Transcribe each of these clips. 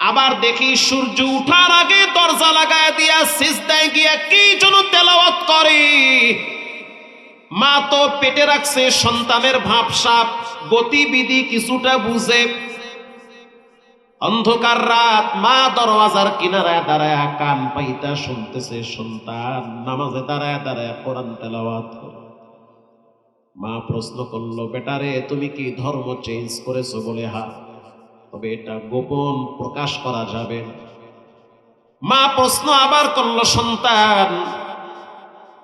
আবার দেখি সূর্য উঠার আগে দরজা লাগায় দিয়া সিজদায় গিয়া কি যেন তেলাওয়াত করে। মা তো পেটে রাখছে সন্তানের ভাবসাব গতিবিধি কিছুটা বুঝে। অন্ধকার রাত, মা দরওয়াজার কিনারায় দাঁড়ায় কান পাইতা শুনতেছে সন্তান নামাজে দাঁড়ায় দাঁড়ায় কোরআন তেলাওয়াত করে। মা প্রশ্ন করলো, বেটারে তুমি কি ধর্ম চেঞ্জ করেছো? বলে হ্যাঁ, তবে এটা গোপন প্রকাশ করা যাবে না। মা প্রশ্ন আবার করলো, সন্তান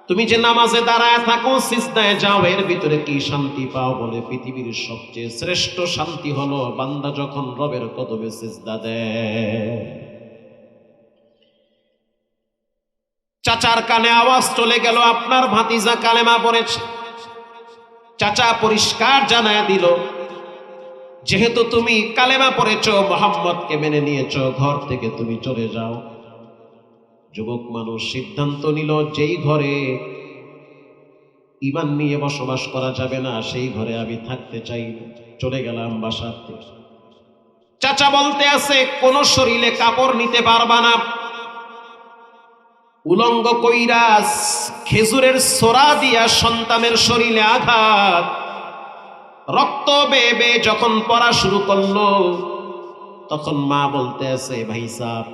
তুমি যে নামাজে দাঁড়ায় থাকো সিজদায় যাও এর ভিতরে কি শান্তি পাও? বলে পৃথিবীর সবচেয়ে শ্রেষ্ঠ শান্তি হলো বান্দা যখন রবের কদমে সিজদা দেয়। চাচার কানে আওয়াজ চলে গেল, আপনার ভাতিজা কালেমা পড়েছে। চাচা পরিষ্কার জানায় দিল, যেহেতু তুমি কালেমা পড়েছো, মুহাম্মদকে মেনে নিয়েছো, ঘর থেকে তুমি চলে যাও। যুবক মানুষ সিদ্ধান্ত নিল, যেই ঘরে ঈমান নিয়ে বসবাস করা যাবে না সেই ঘরে আমি থাকতে চাই না। চলে গেলাম বাসার থেকে। চাচা বলতে আছে, কোন শরীরে কাপড় নিতে পারবা না, উলঙ্গ কইরা খেজুরের ছোরা দিয়া সন্তানের শরীরে আঘাত, রক্ত বেয়ে বেয়ে যখন পড়া শুরু করলো তখন মা বলতে আছে, ভাই সাহেব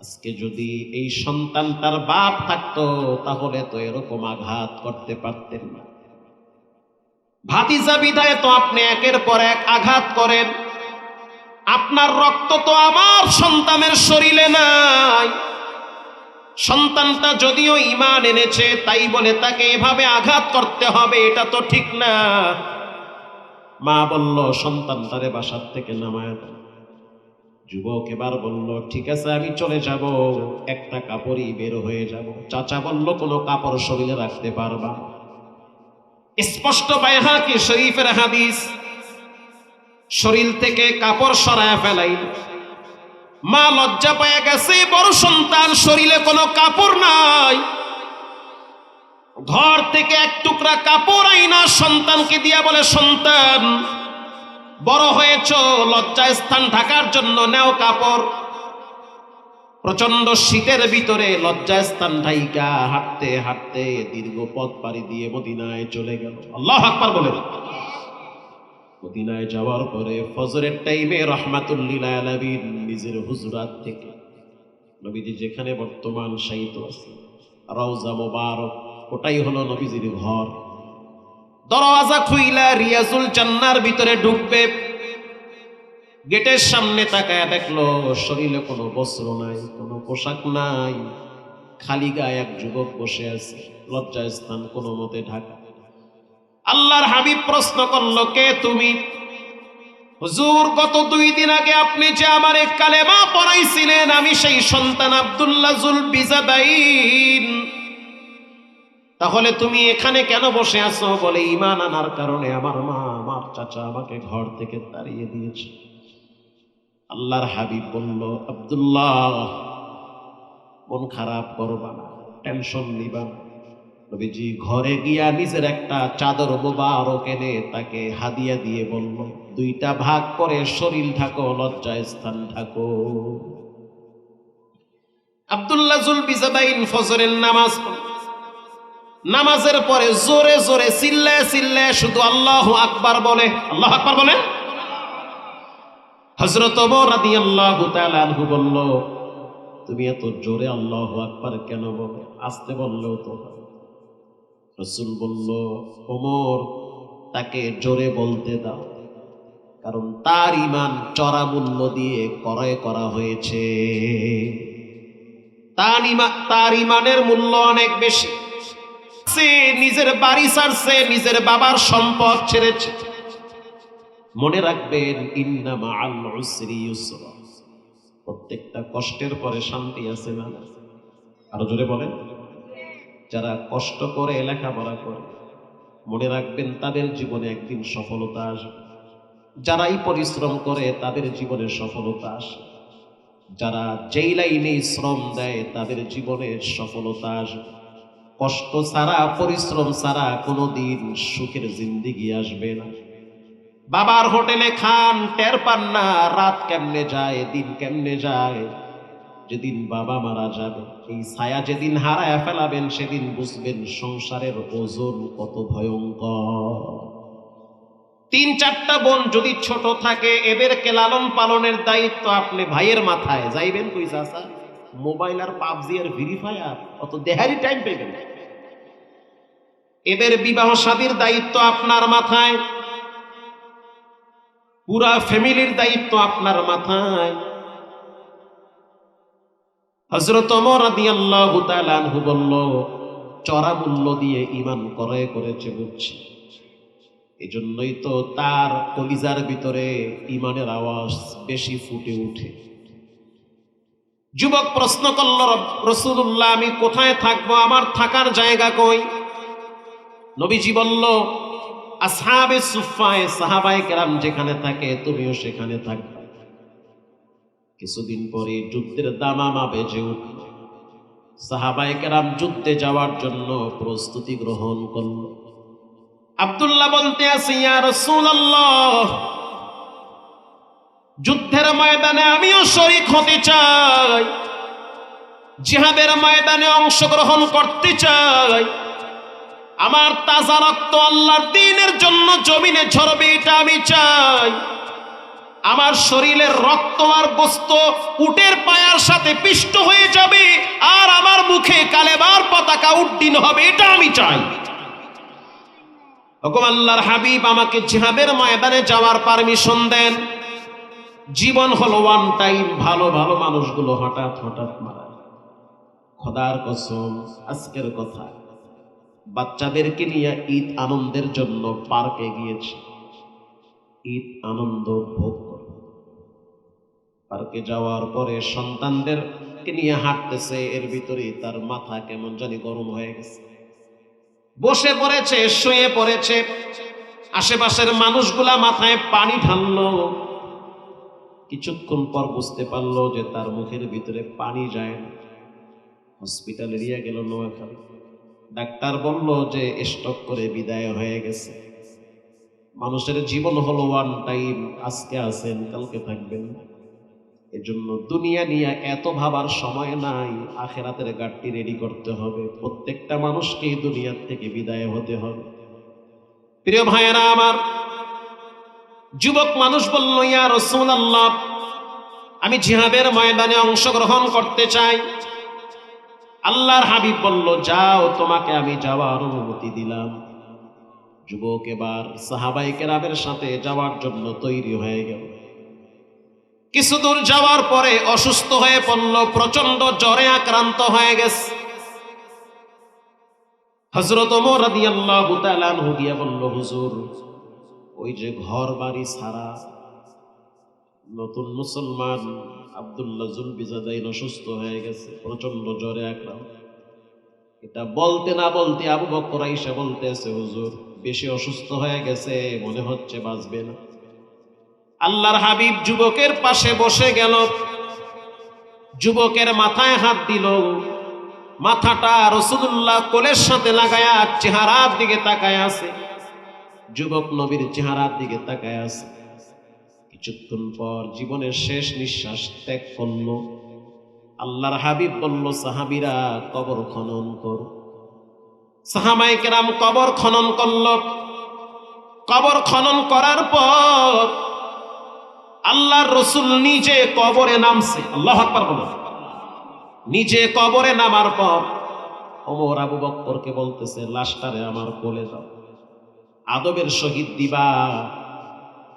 আজকে যদি এই সন্তানটার বাপ থাকতো তাহলে তো এরকম আঘাত করতে পারতেন না। ভাতিজা বিধায় তো আপনি একের পর এক আঘাত করেন, আপনার রক্ত তো আমার সন্তানের শরীরে নাই। সন্তানটা যদিও ঈমান এনেছে তাই বলে তাকে এভাবে আঘাত করতে হবে, এটা তো ঠিক না। মা বলল, সন্তানটারে বাসার থেকে নামায় দাও। যুবক এবার বলল, ঠিক আছে আমি চলে যাব, একটা কাপড়ই বের হয়ে যাব। চাচা বলল, কোনো কাপড় শরীরে রাখতে পারবা? স্পষ্ট বাইহাকি শরীফের হাদিস, শরীর থেকে কাপড় সরায় ফেলাই। মা লজ্জা পেয়ে গেছে, বড় সন্তান শরীরে কোনো কাপড় নাই, ঘর থেকে এক টুকরা কাপড় আইনা সন্তানকে দিয়া বলে, সন্তান বড় হয়েছ, লজ্জায় স্থান ঢাকার জন্য নেও কাপড়। প্রচন্ড শীতের ভিতরে লজ্জায় স্থান ঢাইকা হাঁটতে হাঁটতে দীর্ঘ পথ পাড়ি দিয়ে মদিনায় চলে গেল। আল্লাহু আকবার বলেন। মদিনায় যাওয়ার পরে ফজরের টাইমে রাহমাতুল লিল আলামিন নিজের হুজরাত থেকে, নবীজি যেখানে বর্তমান শায়িত আছে রওজা মুবারক, ওটাই হলো নবীজির ঘর। দরওয়াজা খুইলা রিয়াজুল জান্নার ভিতরে ঢুকবে, গেটের সামনে তাকায় দেখলো শরীরে কোনো বস্ত্র নাই, কোনো পোশাক নাই, খালি গায়ে এক যুবক বসে আছে, লজ্জায় স্থান কোনো মতে ঢাকা। আল্লাহর হাবিব প্রশ্ন করলো, কে তুমি? হুজুর গত 2 দিন আগে আপনি যে আমারে কালেমা পড়াইছিলেন, আমি সেই সন্তান আব্দুল্লাহ জুল বিজাবাইন। তাহলে তুমি এখানে কেন বসে আছো? বলে, ঈমান আনার কারণে আমার মা আমার চাচা আমাকে ঘর থেকে তাড়িয়ে দিয়েছে। আল্লাহর হাবিব বলল, আব্দুল্লাহ মন খারাপ করবা না, টেনশন নিবা না। নবীজি ঘরে গিয়া নিজের একটা চাদর মোবারক এনে তাকে হাদিয়া দিয়ে বলল, 2টা ভাগ করে শরীর ঢাকো, লজ্জায় স্থান ঢাকো। আব্দুল্লাহ জুল বিজাবাইন ফজরের নামাজ পড়ল। নামাজের পরে জোরে জোরে চিল্লায় চিল্লায় শুধু আল্লাহু আকবার বলে। আল্লাহু আকবার বলে। হযরত ওমর রাদিয়াল্লাহু তাআলা আনহু বলল, তুমি এত জোরে আল্লাহু আকবার কেন বলে? আস্তে বললেও তো। রাসূল বলল, ওমর তাকে জোরে বলতে দাও, কারণ তার ঈমান চড়া মূল্য দিয়ে ক্রয় করা হয়েছে। তার ঈমানের মূল্য অনেক বেশি। সে নিজের বাড়ি ছাড়ছে, নিজের বাবার সম্পদ ছেড়েছে। মনে রাখবেন, ইন্না মাআল উসরি ইউসরা, প্রত্যেকটা কষ্টের পরে শান্তি আছে না? আরো জোরে বলেন। যারা কষ্ট করে লেখাপড়া করে, মনে রাখবেন তাদের জীবনে একদিন সফলতা আসবে। যারাই পরিশ্রম করে তাদের জীবনে সফলতা আসে। যারা যেই লাইনে শ্রম দেয় তাদের জীবনে সফলতা আসবে। কষ্ট ছাড়া, পরিশ্রম ছাড়া কোনোদিন সুখের জিন্দেগি আসবে না। বাবার হোটেলে খান, টের পান না রাত কেমনে যায়, দিন কেমনে যায়। যেদিন বাবা মারা যাবে, এই ছায়া যেদিন হারায় ফেলাবেন, সেদিন বুঝবেন সংসারের ওজন কত ভয়ঙ্কর। 3-4টা বোন যদি ছোট থাকে, এদেরকে লালন পালনের দায়িত্ব আপনি ভাইয়ের মাথায়। যাইবেন কই চাচা? মোবাইল আর পাবজি আর ফ্রি ফায়ার, অত দেহারি টাইম পেবেন না। এদের বিবাহ শাদীর দায়িত্ব আপনার মাথায়, পুরা ফ্যামিলির দায়িত্ব আপনার মাথায়। হযরত ওমর রাদিয়াল্লাহু তাআলা আনহু বলল, চড়া মূল্য দিয়ে ঈমান ক্রয় করেছে বুঝছি, এজন্যই তো তার কলিজার ভিতরে ঈমানের আওয়াজ বেশি ফুটে ওঠে। যুবক প্রশ্ন করল, রাসূলুল্লাহ আমি কোথায় থাকবো, আমার থাকার জায়গা কই? নবীজি বলল, আসহাবে সুফফায়ে সাহাবায়ে কেরাম যেখানে থাকে তুমিও সেখানে থাকবে। কিছুদিন পরে যুদ্ধের দামামা বেজে উঠল, সাহাবায়ে কেরাম যুদ্ধে যাওয়ার জন্য প্রস্তুতি গ্রহণ করল। আব্দুল্লাহ বলতে আছে, ইয়া রাসূলুল্লাহ, যুদ্ধের ময়দানে আমিও শরীক হতে চাই, জিহাদের ময়দানে অংশগ্রহণ করতে চাই। আমার তাজা রক্ত আল্লাহর দ্বীনের জন্য জমিনে ঝরবে, এটা আমি চাই। আমার শরীরের রক্ত আর গোশত উটের পায়ার সাথে পিষ্ট হয়ে যাবে, আর আমার মুখে কালেমার পতাকা উড্ডীন হবে, এটা আমি চাই। ওগো আল্লাহর হাবিব, আমাকে জিহাদের ময়দানে যাওয়ার পারমিশন দেন। জীবন হলো ওয়ান টাইম, ভালো ভালো মানুষগুলো হঠাৎ হঠাৎ মারা। খোদার কসম, আজকের কথা, বাচ্চাদেরকে নিয়ে ঈদ আনন্দের জন্য পার্কে গিয়েছে, ঈদ আনন্দ ভোগ করে। পার্কে যাওয়ার পরে সন্তানদেরকে নিয়ে হাঁটতেছে, এর ভিতরে তার মাথা কেমন জানি গরম হয়ে গেছে। বসে পড়েছে, শুয়ে পড়েছে, আশেপাশের মানুষগুলা মাথায় পানি ঢাললো। কিছুক্ষণ পর বুঝতে পারলো যে তার মুখের ভিতরে পানি যায় না। হসপিটালে নিয়ে গেল নোয়াখালী। ডাক্তার বলল যে স্ট্রোক করে বিদায় হয়ে গেছে। মানুষের জীবন হলো ওয়ান টাইম, আজকে আছেন কালকে থাকবেন। এজন্য দুনিয়া নিয়ে এত ভাবার সময় নাই, আখেরাতের গাড়ি রেডি করতে হবে। প্রত্যেকটা মানুষকে দুনিয়ার থেকে বিদায় হতে হবে। প্রিয় ভাইয়েরা আমার, যুবক মানুষ বলল, ইয়া রাসূলুল্লাহ, আমি জিহাদের ময়দানে অংশগ্রহণ করতে চাই। আল্লাহর হাবিব বলল, যাও, তোমাকে আমি যাওয়ার অনুমতি দিলাম। যুবক এবার সাহাবায়ে কেরামের সাথে যাওয়ার জন্য তৈরি হয়ে গেল। কিছু দূর যাওয়ার পরে অসুস্থ হয়ে পড়ল, প্রচন্ড জ্বরে আক্রান্ত হয়ে গেছে। হযরত ওমর রাদিয়াল্লাহু তাআলা আনহু গিয়ে বলল, হুজুর, ওই যে ঘর বাড়ি ছাড়া নতুন মুসলমান আব্দুল্লাহ জুলবিজাদাইন অসুস্থ হয়ে গেছে, প্রচন্ড জ্বরে আক্রান্ত। এটা বলতে না বলতে আবু বকর আয়েশা বলতেছে, হুজুর বেশি অসুস্থ হয়ে গেছে, মনে হচ্ছে বাঁচবে না। আল্লাহর হাবিব যুবকের পাশে বসে গেল, যুবকের মাথায় হাত দিল, মাথাটা রাসূলুল্লাহ কোলের সাথে লাগায়া চেহারার দিকে তাকায় আছে। যুবক নবীর চেহারার দিকে তাকায় আছে। কিছুক্ষণ পর জীবনের শেষ নিঃশ্বাস ত্যাগ করল। আল্লাহর হাবিব বলল, সাহাবীরা কবর খনন করো। সাহাবায়ে কেরাম কবর খনন করল। কবর খনন করার পর আল্লাহর রাসূল নিজে কবরে নামছে। আল্লাহু আকবার বলো। নিজে কবরে নামার পর ওমর আবু বকরকে বলতেছে, লাশটারে আমার কোলে দাও, আদবের সহিত দিবা,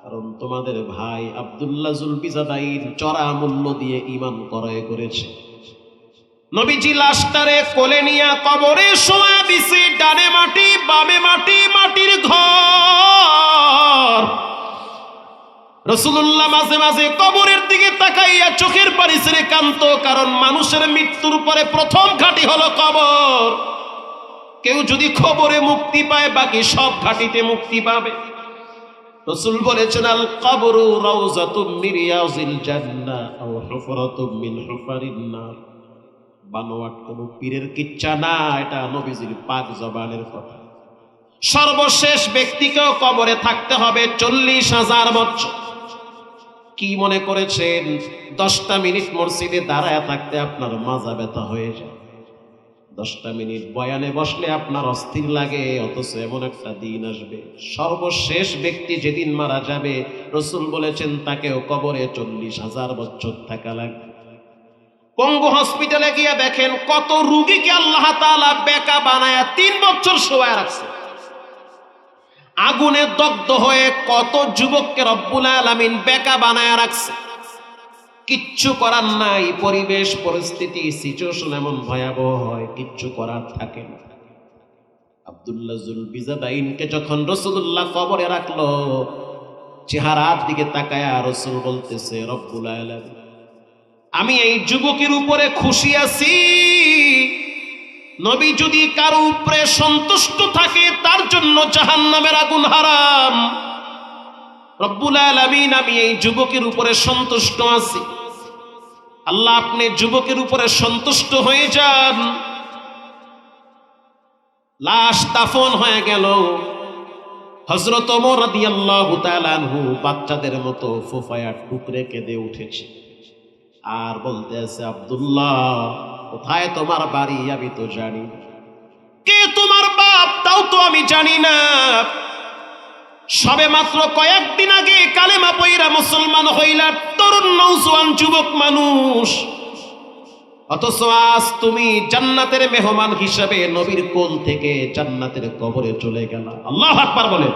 কারণ তোমাদের ভাই আব্দুল্লাহ জুলবিজাদাইন চড়া মূল্য দিয়ে ঈমান ক্রয় করেছে। নবীজি লাশটারে কোলে নিয়ে কবরে শোয়া দিছে। ডানে মাটি, বামে মাটি, মাটির ঘর। রাসূলুল্লাহ মাঝে মাঝে কবরের দিকে তাকাইয়া চোখের পানি ছেড়ে কাঁদত, কারণ মানুষের মৃত্যুর পরে প্রথম ঘাঁটি হলো কবর। কেউ যদি কবরে মুক্তি পায়, বাকি সব ঘাঁটিতে মুক্তি পাবে। রাসূল বলেছেন, আল কবরু রাউযাতুম মিন রিয়াজিল জান্নাহ আও হুফরাতুম মিন হুফারিন নার। বানোয়াট কোন পীরের কিচ্ছা না, এটা নবীজির পাক জবানের কথা। সর্বশেষ ব্যক্তিকেও কবরে থাকতে হবে 40,000 বছর। কি মনে করেছেন 10টা মিনিট মসজিদে দাঁড়ায় থাকতে আপনার মাজা ব্যথা হয়ে যায়? 10টা মিনিট বয়ানে বসলে আপনার অস্থির লাগে, অথচ এমন একটা দিন আসবে সর্বশেষ ব্যক্তি যেদিন মারা যাবে রাসূল বলেছেন তাকেও কবরে 40,000 বছর থাকা লাগবে। পঙ্গু হসপিটালে গিয়ে দেখেন কত রোগীকে আল্লাহ তাআলা বেকা বানায়া 3 বছর শোয়ায় রাখছে। আগুনে দগ্ধ হয়ে কত যুবককে রব্বুল আলামিন বেকা বানায়া রাখছে। কিচ্ছু করার নাই, পরিবেশ পরিস্থিতি সিচুয়েশন এমন ভয়াবহ হয়, কিচ্ছু করার থাকে না। আব্দুল্লাহ জুলবিজাদাইনকে যখন রাসূলুল্লাহ কবরে রাখলো, চেহারার দিকে তাকায়া রাসূল বলতেছে, রব্বুল আলামিন আমি এই যুবকের উপরে খুশি আছি। নবী যদি কারো উপরে সন্তুষ্ট থাকে তার জন্য জাহান্নামের আগুন হারাম। রব্বুল আলামিন আমি এই যুবকের উপরে সন্তুষ্ট আছি। আল্লাহ আপনি যুবকের উপরে সন্তুষ্ট হয়ে যান। লাশ দাফন হয়ে গেল। হযরত ওমর রাদিয়াল্লাহু তাআলা আনহু বাচ্চাদের মতো ফুফায়া টুকরে কেঁদে উঠেছে আর বলতে আছে, আব্দুল্লাহ কোথায় তোমার বাড়ি? আমি তো জানি না। কে তোমার বাপ তাও তো আমি জানি না। সবে মাত্র কয়েকদিন আগে কালেমা পয়রা মুসলমান হইলা তরুণ নওজোয়ান যুবক মানুষ, অথচ আজ তুমি জান্নাতের মেহমান হিসাবে নবীর কোল থেকে জান্নাতের কবরে চলে গেলা। আল্লাহু আকবার বলেন।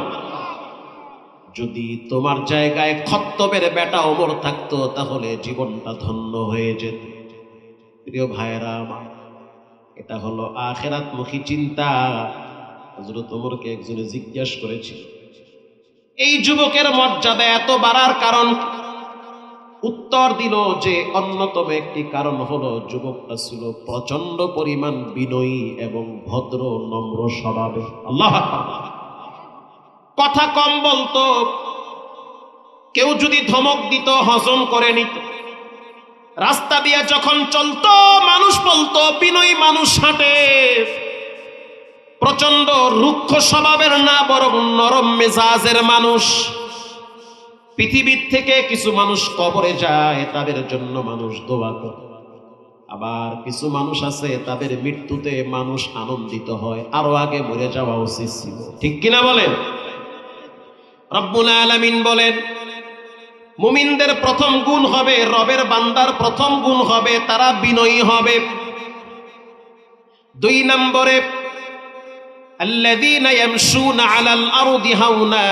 যদি তোমার জায়গায় খত্তবের বেটা ওমর থাকতো তাহলে জীবনটা ধন্য হয়ে যেত। প্রিয় ভাইরা আমার, এটা হলো আখিরাতমুখী চিন্তা। হযরত ওমরকে একজনে জিজ্ঞাসা করেছিল, এই যুবকের মর্যাদা এত বাড়ার কারণ? উত্তর দিল যে অন্যতম একটি কারণ হলো যুবকটা ছিল প্রচন্ড পরিমাণ বিনয়ী এবং ভদ্র নম্র স্বভাবের। আল্লাহু আকবার। কথা কম বলতো, কেউ যদি ধমক দিত হজম করে নিত। রাস্তা দিয়ে যখন চলতো মানুষ বলতো বিনয়ী মানুষ হাঁটে। প্রচন্ড রুক্ষ স্বভাবের না, বরং নরম মেজাজের মানুষ। পৃথিবীর থেকে কিছু মানুষ কবরে যায়, তাদের জন্য মানুষ দোয়া করে। আবার কিছু মানুষ আছে তাদের মৃত্যুতে মানুষ আনন্দিত হয়, আরো আগে মরে যাওয়া উচিত ছিল। ঠিক কিনা বলেন? রব্বুল আলামিন বলেন, মুমিনদের প্রথম গুণ হবে, রবের বান্দার প্রথম গুণ হবে তারা বিনয়ী হবে। 2 নম্বরে আল্লাযীনা ইয়ামশুনা আলাল আরদি হাওনা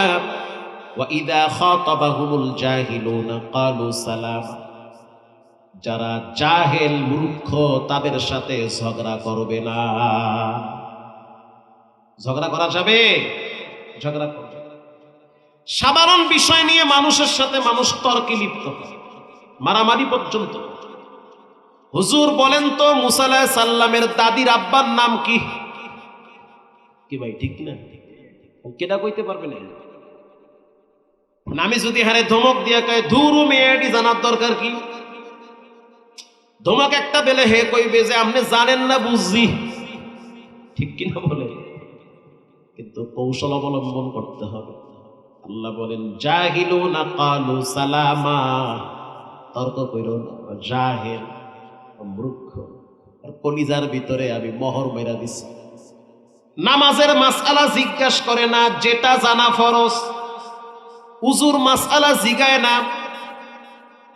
ওয়া ইযা খাতাবাহুমুল জাহিলুনা ক্বালু সালামা। যারা জাহেল মূর্খ তাদের সাথে ঝগড়া করবে না। ঝগড়া করা যাবে? ঝগড়া করবে। সাধারণ বিষয় নিয়ে মানুষের সাথে মানুষ তর্কে লিপ্ত হয়, মারামারি পর্যন্ত। হুজুর বলেন তো মুসা আলাইহিস সালামের দাদির আব্বার নাম কি? কি ভাই ঠিক না? কেডা কইতে পারবে না? আমি যদি হারে ধমক দিয়া কয় ধুরু মেয়েটি জানার দরকার কি? ধমক একটা দিলে হে কইবে যে আপনি জানেন না বুঝছি। ঠিক কিনা বলে? কিন্তু কৌশল অবলম্বন করতে হবে। আল্লাহ বলেন জাহিলুনা ক্বালু সালামা। তর্ক কইরো না, জাহেল মূর্খ। আর কলিজার ভিতরে আমি মোহর মেরা দিছি। নামাজের মাসআলা জিজ্ঞাসা করে না, যেটা জানা ফরজ। উজুর মাসআলা জিগায় না,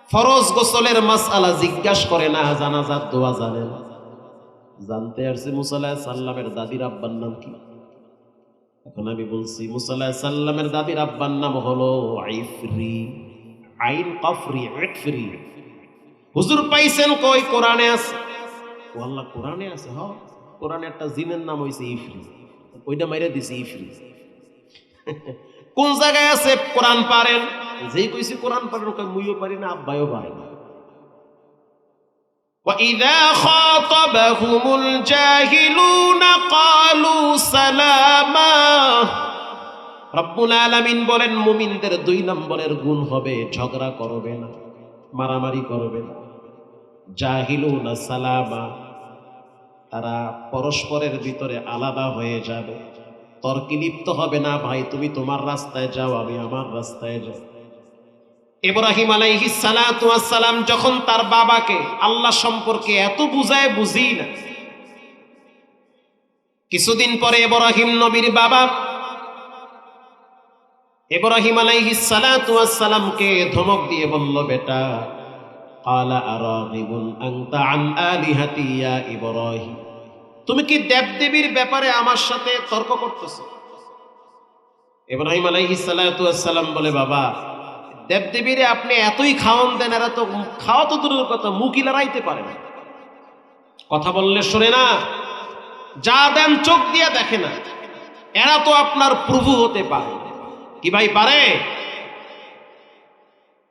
ফরজ গোসলের মাসআলা জিজ্ঞাসা করে না, জানাজার দোয়া জানে না। জানতে আসছে মুসা আলাইহিস সালামের দাদির আব্বার নাম কি? এখন আমি বলছি মুসা আলাইহিস সালামের দাদির আব্বার নাম হলো ইফরি, আইন কফরি, ইফরি। হুজুর পাইছেন কই? কোরআনে আছে। ও আল্লাহ, কোরআনে আছে? হ্যাঁ, কোরআনে একটা জিনের নাম হইছে ইফরি, ওইটা মাইরা দিছে ইফরি। কোন জায়গায় আছে? কোরআন পারেন? যেই কইছি কোরআন পারেন, কই মুইও পারি না, আব্বাইও পারে না। وَإِذَا خَاطَبَهُمُ الْجَاهِلُونَ قَالُوا سَلَامًا। রব্বুল আলামিন বলেন মুমিনদের 2 নম্বরের গুণ হবে ঝগড়া করবে না, মারামারি করবে না। জাহিলুনা সালামা, তারা পরস্পরের ভিতরে আলাদা হয়ে যাবে। তর্কে লিপ্ত হবে না ভাই, তুমি তোমার রাস্তায় যাও, আমি আমার রাস্তায় যাও। ইব্রাহিম আলাইহিস সালাতু ওয়াস সালাম যখন তার বাবাকে আল্লাহ সম্পর্কে এত বুঝায় বুঝি না, কিছুদিন পরে ইব্রাহিম নবীর বাবা ইব্রাহিম আলাইহিস সালাতু ওয়াস সালামকে ধমক দিয়ে বলল, বেটা, ক্বালা আরাগিবুন আনতা আন আলিহাতি ইয়া ইব্রাহিম, তুমি কি দেবদেবীর ব্যাপারে আমার সাথে তর্ক করতেছো? ইব্রাহিম আলাইহিস সালাতু ওয়াস সালাম বলে, বাবা, দেবদেবীরে আপনি এতই খাওয়ান দেন, এরা তো খাওয়া তো দূরের কথা, মুখই লড়াইতে পারে না, কথা বললে শোনে না, যা দেন চোখ দিয়ে দেখে না, এরা তো আপনার প্রভু হতে পারে কি ভাই, পারে?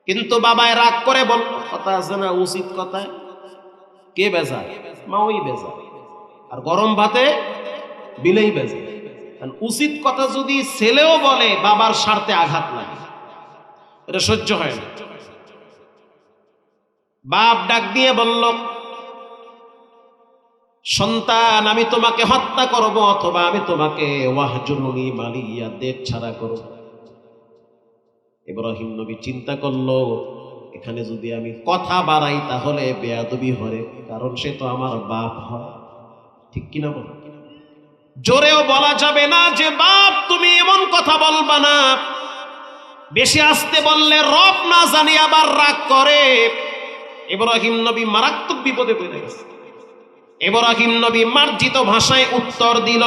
কিন্তু বাবায় রাগ করে বল, কথা আছে না উচিত কথা, কে বেজা? মা ওই বেজা, আর গরম ভাতে বিলেই বেজা। উচিত কথা যদি ছেলেও বলে বাবার স্বার্থে আঘাত লাগে, এটা সহ্য হয় না। বাপ ডাক দিয়ে বলল, সন্তান, আমি তোমাকে হত্যা করব অথবা আমি তোমাকে ওয়াহজুরুনি মালিয়া, দেশ ছাড়া করব। ইব্রাহিম নবী চিন্তা করলো, এখানে যদি আমি কথা বাড়াই তাহলে বেয়াদবি হবে, কারণ সে তো আমার বাপ হয়, ঠিক কিনা বল? জোরেও বলা যাবে না যে বাপ তুমি এমন কথা বলবা না, বেশি আস্তে বললে রব না জানি আবার রাগ করে। ইব্রাহিম নবী মারাত্মক বিপদে পড়ে গেছে। ইব্রাহিম নবী মার্জিত ভাষায় উত্তর দিল,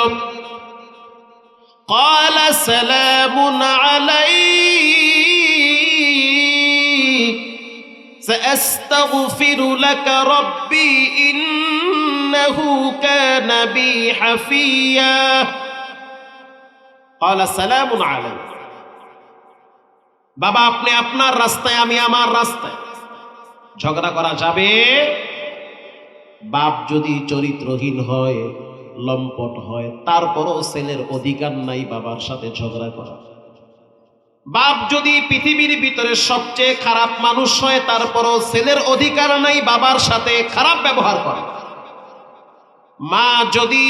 ক্বালা সালামুন আলাইক সাআস্তাগফিরু লাকা রাব্বি ইন্নাহু কানা বি হাফিয়া। ক্বালা সালামুন আলাইক, বাবা আপনি আপনার রাস্তায়, আমি আমার রাস্তায়, ঝগড়া করা যাবে? বাপ যদি চরিত্রহীন হয়, লম্পট হয়, তারপরও ছেলের অধিকার নাই বাবার সাথে ঝগড়া করা। বাপ যদি পৃথিবীর ভিতরে সবচেয়ে খারাপ মানুষ হয়, তারপরও ছেলের অধিকার নাই বাবার সাথে খারাপ ব্যবহার করা। মা যদি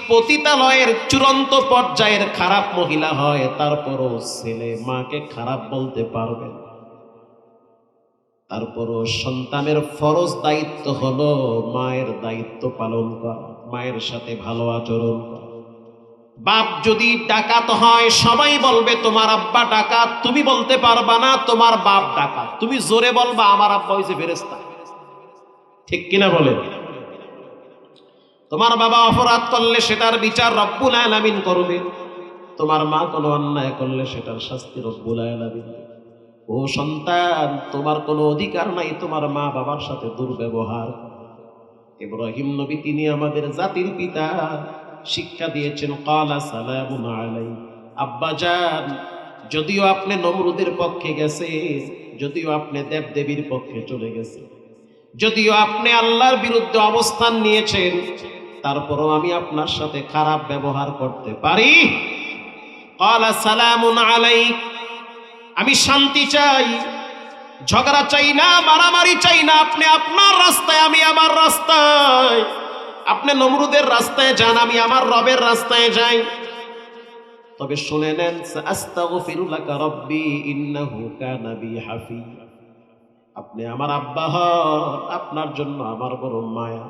পতিতালয়ের চূড়ান্ত পর্যায়ের খারাপ মহিলা হয়, তারপরও ছেলে মাকে খারাপ বলতে পারবে না। তারপরও সন্তানের ফরজ দায়িত্ব হলো মায়ের দায়িত্ব পালন করা, মায়ের সাথে ভালো আচরণ করা। বাপ যদি ডাকাত হয়, সবাই বলবে তোমার আব্বা ডাকাত, তুমি বলতে পারবা না তোমার বাপ ডাকাত, তুমি জোরে বলবা আমার আব্বা হইছে ফেরেশতা, ঠিক কিনা বলে? তোমার বাবা অপরাধ করলে সেটার বিচার রব্বুল আলামিন করবে, তোমার মা কোনো অন্যায় করলে সেটার শাস্তি রব্বুল আলামিন। ও সন্তান, তোমার কোনো অধিকার নাই তোমার মা বাবার সাথে দুর্ব্যবহার। ইব্রাহিম নবী তিনি আমাদের জাতির পিতা, শিক্ষা দিয়েছেন, ক্বালা সালামুন আলাইক। আব্বাজান, যদিও আপনি নমরুদের পক্ষে গেছেন, যদিও আপনি দেবদেবীর পক্ষে চলে গেছেন, যদিও আপনি আল্লাহর বিরুদ্ধে অবস্থান নিয়েছেন, তারপরও আমি আপনার সাথে খারাপ ব্যবহার করতে পারি। ক্বালা সালামুন আলাইক, আমি শান্তি চাই, ঝগড়া চাই না, মারামারি চাই না, আপনি আপনার রাস্তায়, আমি আমার রাস্তায়। আপনি নমরুদের রাস্তায় যান, আমি আমার রবের রাস্তায় যাই। তবে শুনে নেন, আস্তাগফিরু লাকা রাব্বি ইন্নাহু কানা বি হাফিয়া। আপনি আমার আব্বা হন, আপনার জন্য আমার বড় মায়া,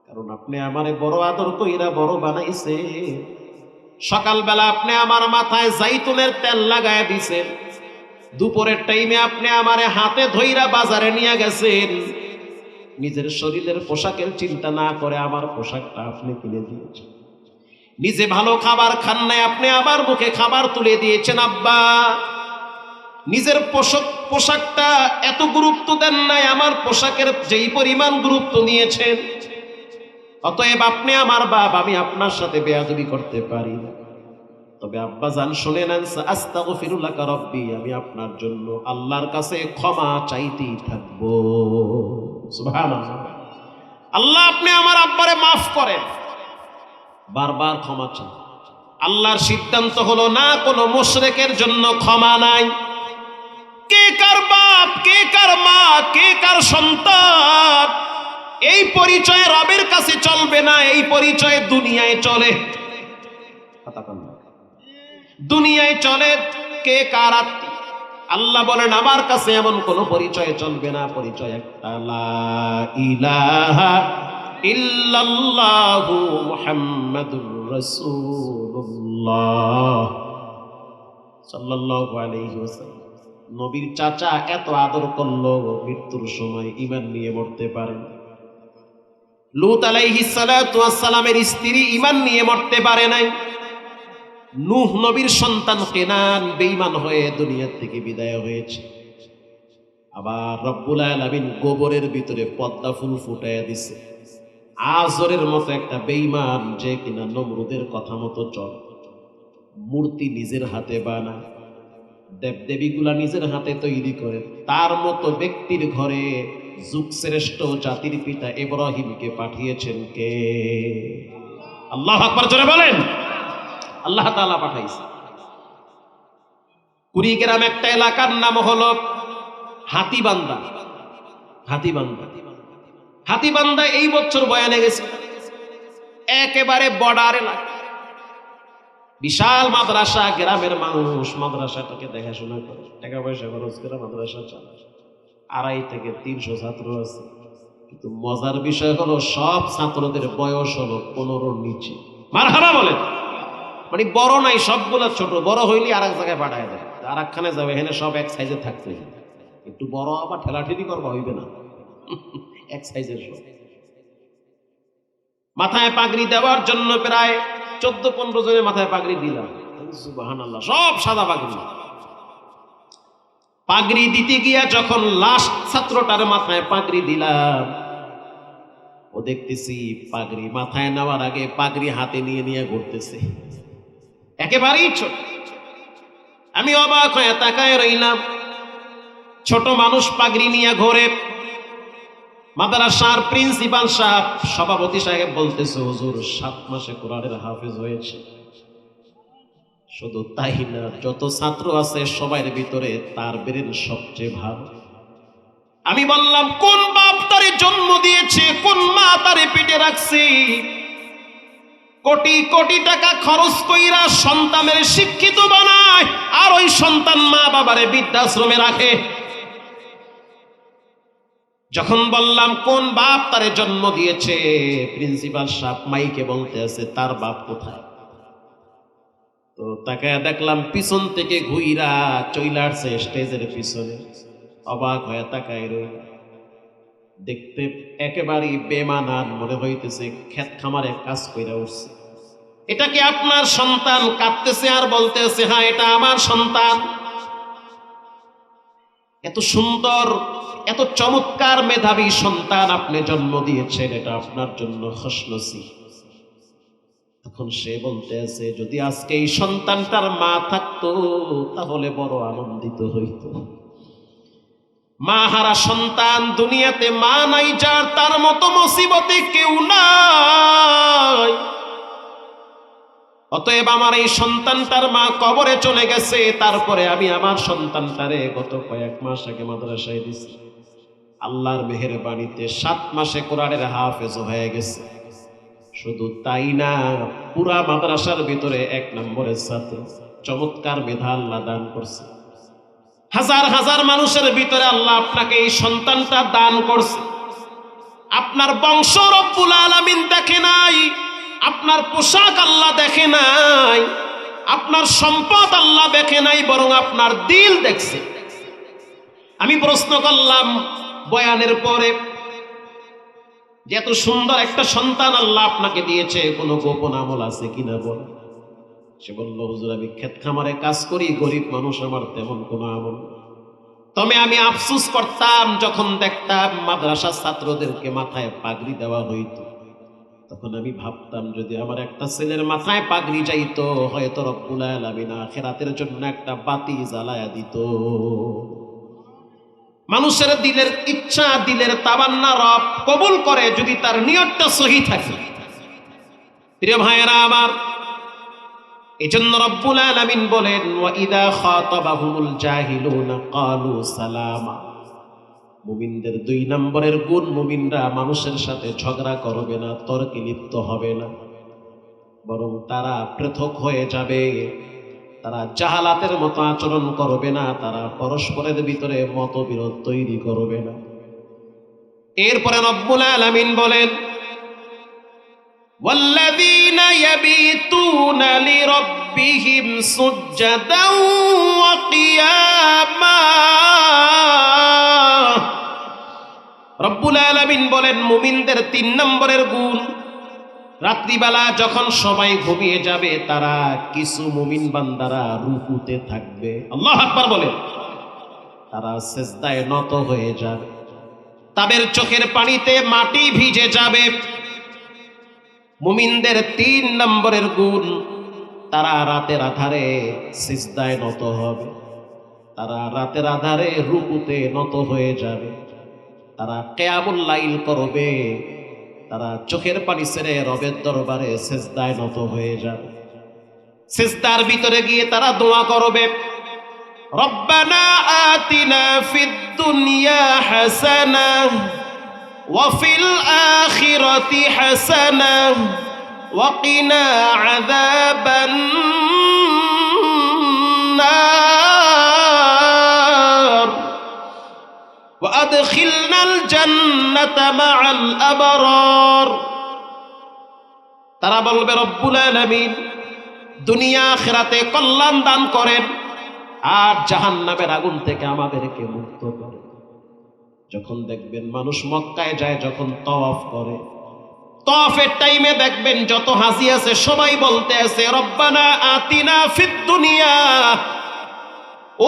কারণ আপনি আমারে বড় আদর কইরা বড় বানাইছে। সকালবেলা আপনি আমার মাথায় জাইতুনের তেল লাগায় দিছেন, দুপুরের টাইমে আপনি আমারে হাতে ধইরা বাজারে নিয়ে গেছেন, নিজের শরীরের পোশাকের চিন্তা না করে আমার পোশাকটা আপনি কিনে দিয়েছেন। নিজে ভালো খাবার খান নাই, আপনি আমার মুখে খাবার তুলে দিয়েছেন। আব্বা, নিজের পোশাকটা এত গুরুত্ব দেন নাই, আমার পোশাকের যেই পরিমাণ গুরুত্ব নিয়েছেন। অতএব আপনি আমার বাপ, আমি আপনার সাথে বেয়াদবি করতে পারি না। তবে আব্বা জান শুনে নেন, আস্তাগফিরু লাকা রাব্বি, আমি আপনার জন্য আল্লাহর কাছে ক্ষমা চাইতেই থাকবো। সুবহানাল্লাহ। আল্লাহ আপনি আমার আব্বারে মাফ করেন, বারবার ক্ষমা চান। আল্লাহর সিদ্ধান্ত হলো না, কোনো মুশরিকের জন্য ক্ষমা নাই। কে কার বাপ, কে কার মা, কে কার সন্তান, এই পরিচয় রবের কাছে চলবে না, এই পরিচয় দুনিয়ায় চলে। দুনিয়ায় চলে কে কার আত্মীয়। আল্লাহ বলেন আমার কাছে এমন কোন পরিচয় চলবে না, পরিচয় একটা, লা ইলাহা ইল্লাল্লাহু মুহাম্মাদুর রাসূলুল্লাহ সাল্লাল্লাহু আলাইহি ওয়াসাল্লাম। নবীর চাচা এত আদর করলো, মৃত্যুর সময় ঈমান নিয়ে মরতে পারেন। লূত আলাইহিস সালাতু ওয়াস সালামের স্ত্রী ঈমান নিয়ে মরতে পারে নাই। নূহ নবীর সন্তান কেনান বেঈমান হয়ে দুনিয়া থেকে বিদায় হয়েছে। আবার রব্বুল আলামিন গোবরের ভিতরে পদ্মা ফুল ফুটাইয়া দিছে। আজরের মতো একটা বেঈমান যে কিনা নমরুদের কথা মতো চল, মূর্তি নিজের হাতে বানায়, দেবদেবীগুলা নিজের হাতে তৈরি করে, তার মতো ব্যক্তির ঘরে যুগশ্রেষ্ঠ জাতির পিতা ইব্রাহিমকে পাঠিয়েছেন কে? আল্লাহু আকবার, জোরে বলেন। আল্লাহ তাআলা পাঠাইছে। কুড়িগ্রাম একটা এলাকার নাম হলো হাতিবান্ধা। হাতিবান্ধা, হাতিবান্ধা এই বছর বয়ানে গেছে, একেবারে বর্ডার এলাকা, বিশাল মাদ্রাসা, গ্রামের মানুষ মাদ্রাসাটাকে দেখাশোনা করে, টাকা পয়সা খরচ করে মাদ্রাসা চালায়। 250 থেকে 300 ছাত্র আছে, কিন্তু মজার বিষয় হলো সব ছাত্রদের বয়স হলো 15-র নিচে। মারহাবা বলেন। মানে বড় নাই, সবগুলো ছোট। বড় হইলে আর এক জায়গায় পাঠায় দেয়, আর একখানে যাবে, এখানে সব এক সাইজে থাকতে। একটু বড় আবার ঠেলাঠেলি করবা হইবে না, এক সাইজের সব। মাথায় পাগড়ি দেওয়ার জন্য প্রায় 14-15 জনের মাথায় পাগড়ি দিলাম, সুবহানাল্লাহ, সব সাদা পাগড়ি। পাগড়ি দিতে গিয়া যখন লাস্ট ছাত্রটার মাথায় পাগড়ি দিলাম, ও দেখতেছি পাগড়ি মাথায় নেওয়ার আগে পাগড়ি হাতে নিয়ে নিয়ে ঘুরতেছে, একেবারেই ছোট। আমি অবাক হয়ে তাকায় রইলাম, ছোট মানুষ পাগড়ি নিয়ে ঘোরে। মাদ্রাসার প্রিন্সিপাল সাহেব, সভাপতি সাহেব বলতেছে, হুজুর 7 মাসে কোরআনের হাফেজ হয়েছে। শুধু তাই না, যত ছাত্র আছে সবার ভিতরে তার ব্রেন সবচেয়ে ভালো। আমি বললাম, কোন বাপ তারে জন্ম দিয়েছে, কোন মা তারে পেটে রাখছে, কোটি কোটি টাকা খরচ কইরা সন্তানের শিক্ষিত বানায়, আর ওই সন্তান মা বাবারে বৃদ্ধাশ্রমে রাখে। যখন বললাম কোন বাপ তারে জন্ম দিয়েছে, প্রিন্সিপাল সাহেব মাইকে বলতে আছে, তার বাপ কোথায়? তো তাকে দেখলাম পিছন থেকে ঘুইরা চইলা আসছে স্টেজের পিছনে। অবাক হয়ে তাকায় রইল, দেখতে একেবারেই বেমানান মনে হইতেছে, ক্ষেত খামারে কাজ কইরা উঠছে। এটা কি আপনার সন্তান? কাঁদতেছে আর বলতেছে, হ্যাঁ এটা আমার সন্তান। এত সুন্দর, এত চমৎকার মেধাবী সন্তান আপনি জন্ম দিয়েছেন, এটা আপনার জন্য খুশনসিব। তখন সে বলতে আছে, যদি আজকে এই সন্তানটার মা থাকতো তাহলে বড় আনন্দিত হইত। মা হারা সন্তান, দুনিয়াতে মা নাই যার, তার মতো মুসিবতে কেউ নাই। অতএব আমার এই সন্তানটার মা কবরে চলে গেছে, তারপরে আমি আমার সন্তানটারে গত কয়েক মাস আগে মাদ্রাসায় দিছি। আল্লাহর মেহেরবানিতে 7 মাসে কোরআনের হাফেজ হয়ে গেছে। শুধু তাই না, পুরা মাদ্রাসার ভিতরে 1 নম্বরের ছাত্র। চমৎকার মেধা আল্লাহ দান করছে। হাজার হাজার মানুষের ভিতরে আল্লাহ আপনাকে এই সন্তানটা দান করছে। আপনার বংশ রব্বুল আলামিন দেখে নাই, আপনার পোশাক আল্লাহ দেখে নাই, আপনার সম্পদ আল্লাহ দেখে নাই, বরং আপনার দিল দেখছে। আমি প্রশ্ন করলাম বয়ানের পরে, যে এত সুন্দর একটা সন্তান আল্লাহ আপনাকে দিয়েছে, কোনো গোপন আমল আছে কিনা বল। সে বলল, হুজুর আমি ক্ষেত খামারে কাজ করি, গরিব মানুষ, আমার তেমন কোনো আমল। তবে আমি আফসোস করতাম যখন দেখতাম মাদ্রাসার ছাত্রদেরকে মাথায় পাগড়ি দেওয়া হইতো, তখন আমি ভাবতাম যদি আমার একটা ছেলের মাথায় পাগড়ি যাইতো, হয়তো রব্বুল আলামিন আখিরাতের জন্য একটা বাতি জ্বালায়া দিত। মানুষের দিলের ইচ্ছা, দিলের তামান্না রব কবুল করে যদি তার নিয়তটা সহি থাকে। প্রিয় ভাইয়েরা আমার, এজন্য রব্বুল আলামিন বলেন, ওয়া ইযা খাতাবাহুমুল জাহিলুনা ক্বালু সালামা। মুমিনদের 2 নম্বরের গুণ, মুমিনরা মানুষের সাথে ঝগড়া করবে না, তর্কে লিপ্ত হবে না, বরং তারা পৃথক হয়ে যাবে। তারা জাহালাতের মতো আচরণ করবে না, তারা পরস্পরের ভিতরে মতবিরোধ তৈরি করবে না। এরপরে রব্বুল আলামিন বলেন, ওয়াল্লাযীনা ইয়াবিতুনা লিরাব্বিহিম সুজদান ওয়া কিয়ামা। রব্বুল আলামিন বলেন মুমিনদের 3 নম্বরের গুণ, রাত্রিবেলা যখন সবাই ঘুমিয়ে যাবে তারা কিছু মুমিন বান্দারা রুকুতে থাকবে। আল্লাহু আকবার বলেন। তারা সিজদায় নত হয়ে যাবে, তাদের চোখের পানিতে মাটি ভিজে যাবে। মুমিনদের 3 নম্বরের গুণ, তারা রাতের আধারে সিজদায় নত হবে, তারা রাতের আধারে রুকুতে নত হয়ে যাবে, তারা কিয়ামুল লাইল করবে, তারা চোখের পানি ছেড়ে রবের দরবারে সিজদায় নত হয়ে যাবে। সিজদার ভিতরে গিয়ে তারা দোয়া করবে, রব্বানা আতিনা ফিদ দুনিয়া হাসানাহ ওয়া ফিল আখিরাতি হাসানাহ ওয়া কিনা আযাবান নার ওয়া আদখিলনাল জান্নাতা মাআল আবরার। তারা বলবে রব্বুল আলামিন দুনিয়া আখিরাতে কল্যাণ দান করেন আর জাহান্নামের আগুন থেকে আমাদেরকে মুক্ত করেন। যখন দেখবেন মানুষ মক্কায় যায়, যখন তাওয়াফ করে, তাওয়াফের টাইমে দেখবেন যত হাজি আছে সবাই বলতে আছে রব্বানা আতিনা ফিদ দুনিয়া,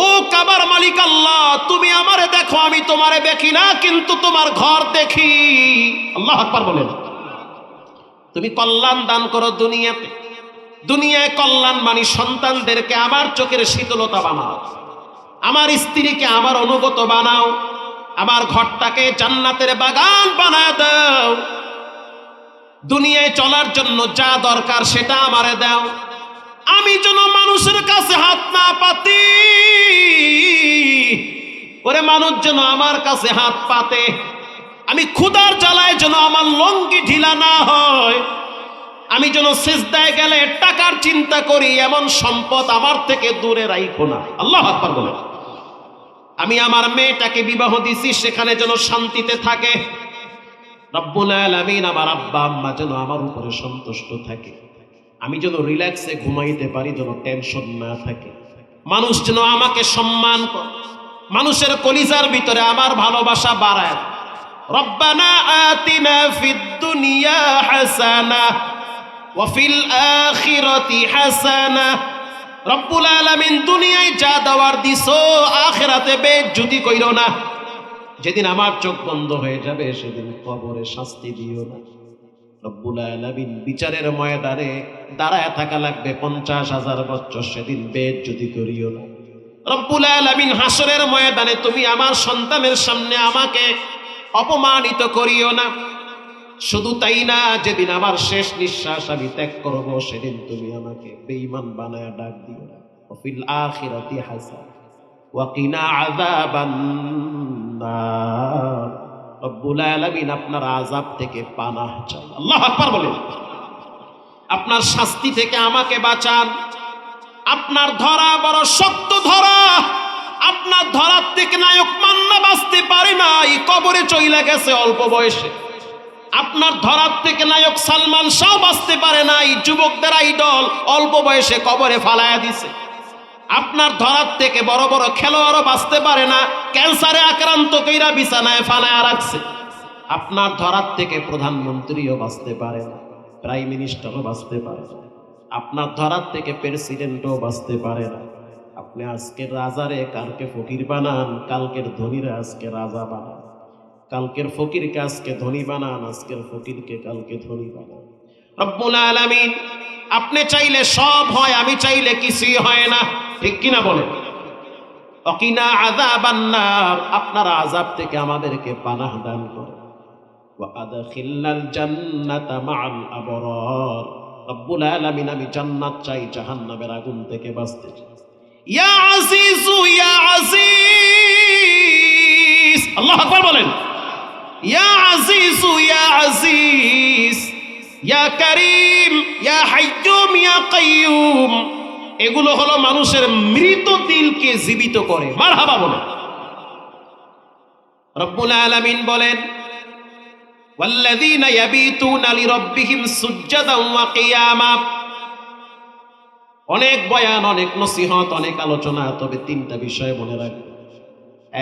ও কাবার মালিক আল্লাহ তুমি আমারে দেখো, আমি তোমারে দেখি না কিন্তু তোমার ঘর দেখি। আল্লাহু আকবার বলেন। তুমি কল্যাণ দান করো দুনিয়াতে, দুনিয়ায় কল্যাণ মানে সন্তানদেরকে আমার চোখের শীতলতা বানাও, আমার স্ত্রীকে আমার অনুগত বানাও, আমার ঘরটাকে জান্নাতের বাগান বানায় দাও, দুনিয়ায় চলার জন্য যা দরকার সেটা আমারে দাও, আমি যেন মানুষের কাছে হাত না পাতি, ওরে মানুষ যেন আমার কাছে হাত পাতে, আমি ক্ষুধার জ্বালায় যেন আমার লঙ্গি ঢিলা না হয়, আমি যেন সিজদায় গেলে টাকার চিন্তা করি এমন সম্পদ আমার থেকে দূরে রাখো না। আল্লাহু আকবার বলেন। আমি আমার মেয়েটাকে বিবাহ দিছি সেখানে যেন শান্তিতে থাকে, রব্বুল আলামিন আমার আব্বা আম্মা যেন আমার উপরে সন্তুষ্ট থাকে, আমি যেন রিল্যাক্সে ঘুমাইতে পারি, যেন টেনশন না থাকে, মানুষ যেন আমাকে সম্মান করে, মানুষের কলিজার ভিতরে আমার ভালোবাসা বাড়ায়। রব্বানা আতিনা ফিদ দুনিয়া হাসানাহ ওয়া ফিল আখিরাতি হাসানাহ। রব্বুল আলামিন দুনিয়ায় যা দেওয়ার দিছো আখিরাতে বেইজ্জতি কইরো না, যেদিন আমার চোখ বন্ধ হয়ে যাবে সেদিন কবরে শাস্তি দিও না। রব্বুল আলামিন বিচারের ময়দানে দাঁড়ায় থাকা লাগবে 50,000 বছর, সেদিন বেইজ্জতি করিও না। রব্বুল আলামিন হাসরের ময়দানে তুমি আমার সন্তানের সামনে আমাকে অপমানিত করিও না। শুধু তাই না, যেদিন আমার শেষ নিঃশ্বাস আমি ত্যাগ করব সেদিন তুমি আমাকে বেঈমান বানায়া ডাক দিও না। ওয়াফিল আখিরাতি হাসানাহ ওয়া কিনা আযাবান নার। রব্বুল আলামিন আপনার আযাব থেকে পানাহ চাই। আল্লাহু আকবার বলেন। আপনার শাস্তি থেকে আমাকে বাঁচান। আপনার ধরা বড় শক্ত ধরা, আপনার ধরার থেকে নায়ক মান্না বাঁচতে পারে নাই, কবরে চইলা গেছে অল্প বয়সে। আপনার ধরার থেকে নায়ক সালমান শাহ বাঁচতে পারে নাই, যুবকদের আইডল অল্প বয়সে কবরে ফালায়া দিছে। আপনার ধরার থেকে বড় বড় খেলোয়াড়ও বাঁচতে পারে না, ক্যান্সারে আক্রান্ত কইরা বিছানায় ফালায়া রাখছে। আপনার ধরার থেকে প্রধানমন্ত্রীও বাঁচতে পারে না, প্রাইম মিনিস্টারও বাঁচতে পারে না, আপনার ধরার থেকে প্রেসিডেন্টও বাঁচতে পারে না। আপনি আজকের রাজারে কালকে ফকির বানান, কালকের ধনীরা আজকে রাজা বানান, কালকের ফকিরকে আজকে ধনী বানান, আজকের ফকিরকে কালকে ধনী বানান। রব্বুল আলামিন আপনি চাইলে সব হয়, আমি চাইলে কিছুই হয় না, ঠিক কিনা বলেন? ওয়াকিনা আযাবান নার, আপনার আযাব থেকে আমাদেরকে পানাহ দান করুন। ওয়া আদখিলনাল জান্নাতা মাআল আবরার। রব্বুল আলামিন আমি জান্নাত চাই, জাহান্নামের আগুন থেকে বাঁচতে চাই। ইয়া আজিজু ইয়া আজিজ, আল্লাহু আকবার বলেন। ইয়া আজিজু ইয়া আজিজ, ইয়া কারীম ইয়া হাইয়ুম ইয়া কাইয়ুম। এগুলো হলো মানুষের মৃত দিলকে জীবিত করে। মারহাবা বলে। রব্বুল আলামিন বলেন, ওয়াল্লাযীনা ইয়াবিতুনা লিরাব্বিহিম সুজ্জাদান ওয়া কিয়ামা। অনেক বয়ান, অনেক নসিহত, অনেক আলোচনা, তবে তিনটা বিষয় মনে রাখবে।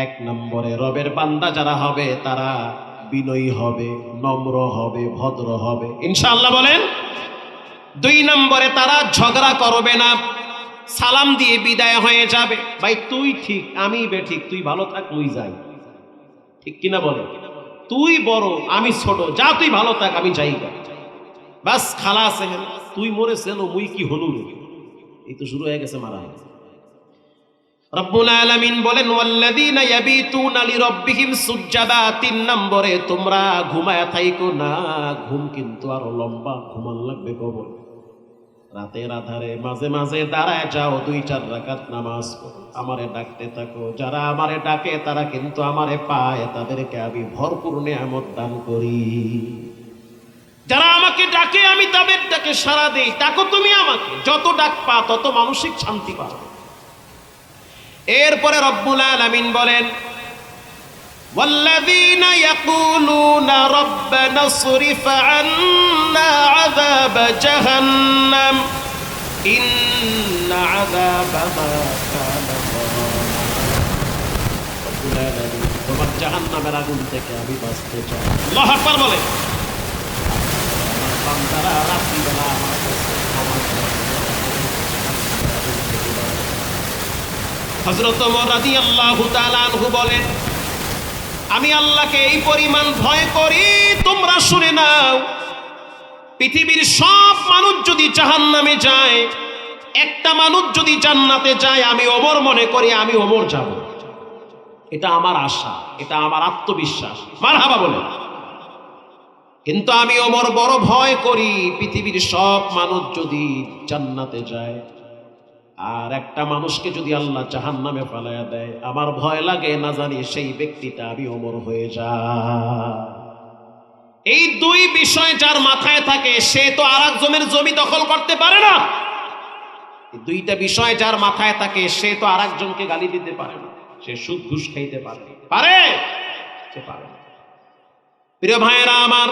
এক নম্বরে, রবের বান্দা যারা হবে তারা বিনয়ী হবে, নম্র হবে, ভদ্র হবে, ইনশাআল্লাহ বলেন। দুই নম্বরে, তারা ঝগড়া করবে না, সালাম দিয়ে বিদায় হয়ে যাবে। ভাই তুই ঠিক, আমি বেঠিক, তুই ভালো থাক, মুই যাই, ঠিক কিনা বলে? তুই বড়, আমি ছোট, যা তুই ভালো থাক, আমি যাই, বাস খালাস। তুই মরে সেলো, মুই কি হলু রে, এই তো শুরু হয়ে গেছে মারা। রব্বুল আলামিন বলেন, ওয়াল্লাযীনা ইয়াবিতুনা লিরাব্বিহিম সুজ্জাদা। তিন নম্বরে, তোমরা ঘুমায়া থাইকো না, ঘুম কিন্তু আরো লম্বা, ঘুমান লাগবে কবর। রাতের আধারে মাঝে মাঝে দাঁড়ায় যাও, 2-4 রাকাত নামাজ পড়ো, আমারে ডাকতে থাকো। যারা আমারে ডাকে তারা কিন্তু আমারে পায়, তাদেরকে আমি ভরপুর নিয়ামত দান করি। যারা আমাকে ডাকে আমি তাদের ডাকে সাড়া দেই। ডাকো তুমি আমাকে, যত ডাক পা তত মানসিক শান্তি পাও। এরপরে রব্বুল আলামিন বলেন, ওয়াল্লাযীনা ইয়াকুলুনা রাব্বানা সরিফ আন্না আযাব জাহান্নাম ইন্না আযাবাহা কানা গরামা। রব্বুল আলামিন, তোমার জাহান্নামের আগুন থেকে আমি বাঁচতে চাই। আল্লাহু আকবার বলে। আমার বান্দারা রাত্রিবেলা আমার কাছে ক্ষমা চায়। হযরত ওমর রাদিয়াল্লাহু তাআলা আনহু বলেন, আমি আল্লাহকে এই পরিমাণ ভয় করি, তোমরা শুনে নাও, পৃথিবীর সব মানুষ যদি জাহান্নামে যায়, একটা মানুষ যদি জান্নাতে যায়, আমি ওমর মনে করি আমি ওমর যাব। এটা আমার আশা, এটা আমার আত্মবিশ্বাস। মারহাবা বলে। কিন্তু আমি ওমর বড় ভয় করি, পৃথিবীর সব মানুষ যদি জান্নাতে যায় আর একটা মানুষকে যদি আল্লাহ জাহান্নামে ফেলায়া দেয়, আমার ভয় লাগে না জানি সেই ব্যক্তিটা আমি ওমর হয়ে যায়। এই দুই বিষয় যার মাথায় থাকে সে তো আরেকজনের জমি দখল করতে পারে না। এই দুইটা বিষয় যার মাথায় থাকে সে তো আরেকজনকে গালি দিতে পারে না, সে সুদ ঘুষ খাইতে পারে সে পারে না। প্রিয় ভাইয়েরা আমার,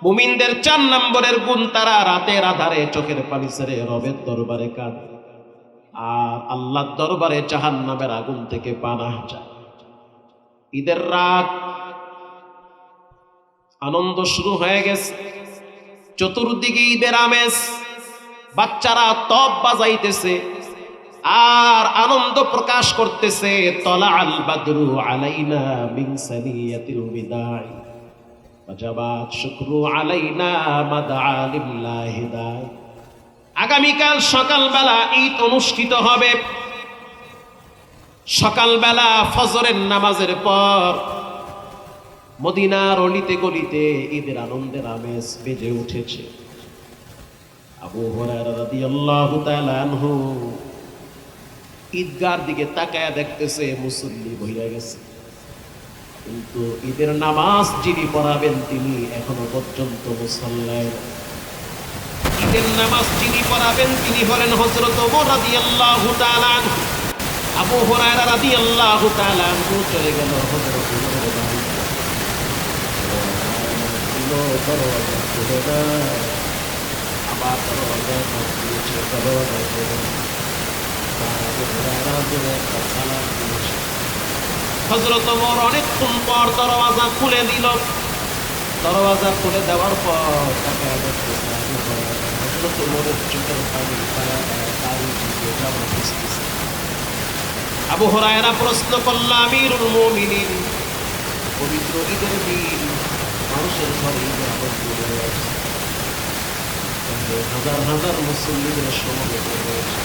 মুমিনদের 4 নম্বরের গুণ, তারা রাতের আধারে চোখের পানি ছেড়ে রবের দরবারে কাঁদে আর আল্লাহর দরবারে জাহান্নামের আগুন থেকে পানাহ চায়। ঈদের রাত, আনন্দ শুরু হয়ে গেছে, চতুর্দিকে ঈদের আমেজ, বাচ্চারা তপ বাজাইতেছে আর আনন্দ প্রকাশ করতেছে। তলা আল বাদরু আলাইনা মিন সানিয়াতিল বিদাই ওয়াজাবাত শুকরু আলাইনা মাদআ লিল্লাহি দাই। আগামীকাল সকালবেলা ঈদ অনুষ্ঠিত হবে। সকালবেলা ফজরের নামাজের পর মদিনার অলিতে গলিতে ঈদের আনন্দের আমেজ বেজে উঠেছে। আবু হুরায়রা রাদিয়াল্লাহু তাআলা আনহু ঈদগাহর দিকে তাকায় দেখতেছে মুসল্লি বইয়া গেছে, কিন্তু ঈদের নামাজ যিনি পড়াবেন তিনি এখনো পর্যন্ত মুসল্লায়। ঈদের নামাজ যিনি পড়াবেন তিনি হলেন হযরত ওমর রাদিয়াল্লাহু তাআলা আনহু। আবু হুরায়রা রাদিয়াল্লাহু তাআলা আনহু চলে গেল হযরত ওমরের বাড়িতে। দরওয়াজা খুলে দেয়, আবার দরওয়াজা খুলেছে, দরওয়াজা খুলে আবু হুরায়রা জোরে একটা সালাম দিয়েছে। হযরত ওমর অনেকক্ষণ পর দরওয়াজা খুলে দিল। দরওয়াজা খুলে দেওয়ার পর তাকে দেখতেছে আবু হুরায়রা হযরত ওমরের চোখের পানি আবু হুরায়রা প্রশ্ন করল, আমিরুল মুমিনিন, পবিত্র ঈদের দিন মানুষের ঘরে ঈদের আনন্দ রয়েছে, হাজার হাজার মুসল্লিদের সমবেত হয়েছে,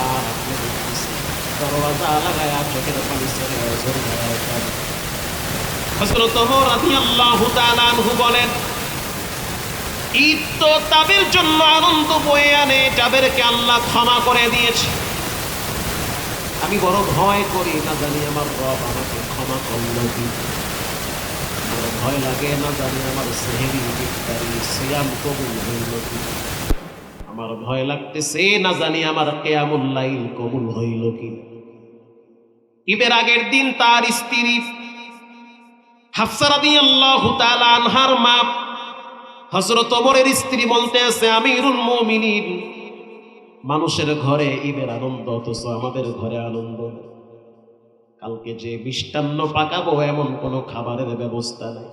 আর আপনি দেখতেছেন দরওয়াজা লাগায়া চোখের পানি ছেড়ে ঝরে যায়। হযরত ওমর রাদিয়াল্লাহু তাআলা আনহু বলেন, ঈদ তো তাদের জন্য আনন্দ বয়ে আনে যাদেরকে আল্লাহ ক্ষমা করে দিয়েছে। আমি বড় ভয় করি না জানি আমার রব আমাকে ক্ষমা করলো কি, আমার ভয় লাগে না জানি আমার সেহরি ইফতারি সিয়াম কবুল হইল কি, আমার ভয় লাগতেছে, না জানি আমার কিয়ামুল লাইল কবুল হইল কি। ঈদের আগের দিন তার স্ত্রী হাফসা রাদিয়াল্লাহু তাআলা আনহার মা হযরত ওমরের স্ত্রী বলতে আছে, আমিরুল মুমিনিন, মানুষের ঘরে ঈদের আনন্দ, অথচ আমাদের ঘরে আনন্দ। কালকে যে মিষ্টান্ন পাকাবো এমন কোনো খাবারের ব্যবস্থা নাই।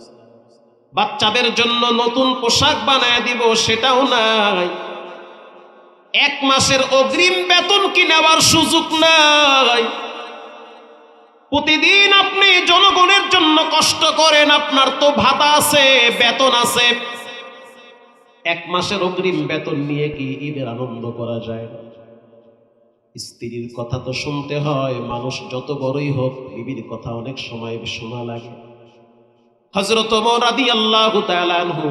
বাচ্চাদের জন্য নতুন পোশাক বানায় দিব সেটাও নাই। এক মাসের অগ্রিম বেতন কি নেওয়ার সুযোগ নাই। প্রতিদিন আপনি জনগণের জন্য কষ্ট করেন, আপনার তো ভাতা আছে, বেতন আছে। এক মাসের অগ্রিম বেতন নিয়ে কি ঈদের আনন্দ করা যায়? স্ত্রীর কথা তো শুনতে হয়, মানুষ যত বড়ই হোক বিবির কথা অনেক সময় শোনা লাগে। হযরত ওমর রাদিয়াল্লাহু তাআলা আনহু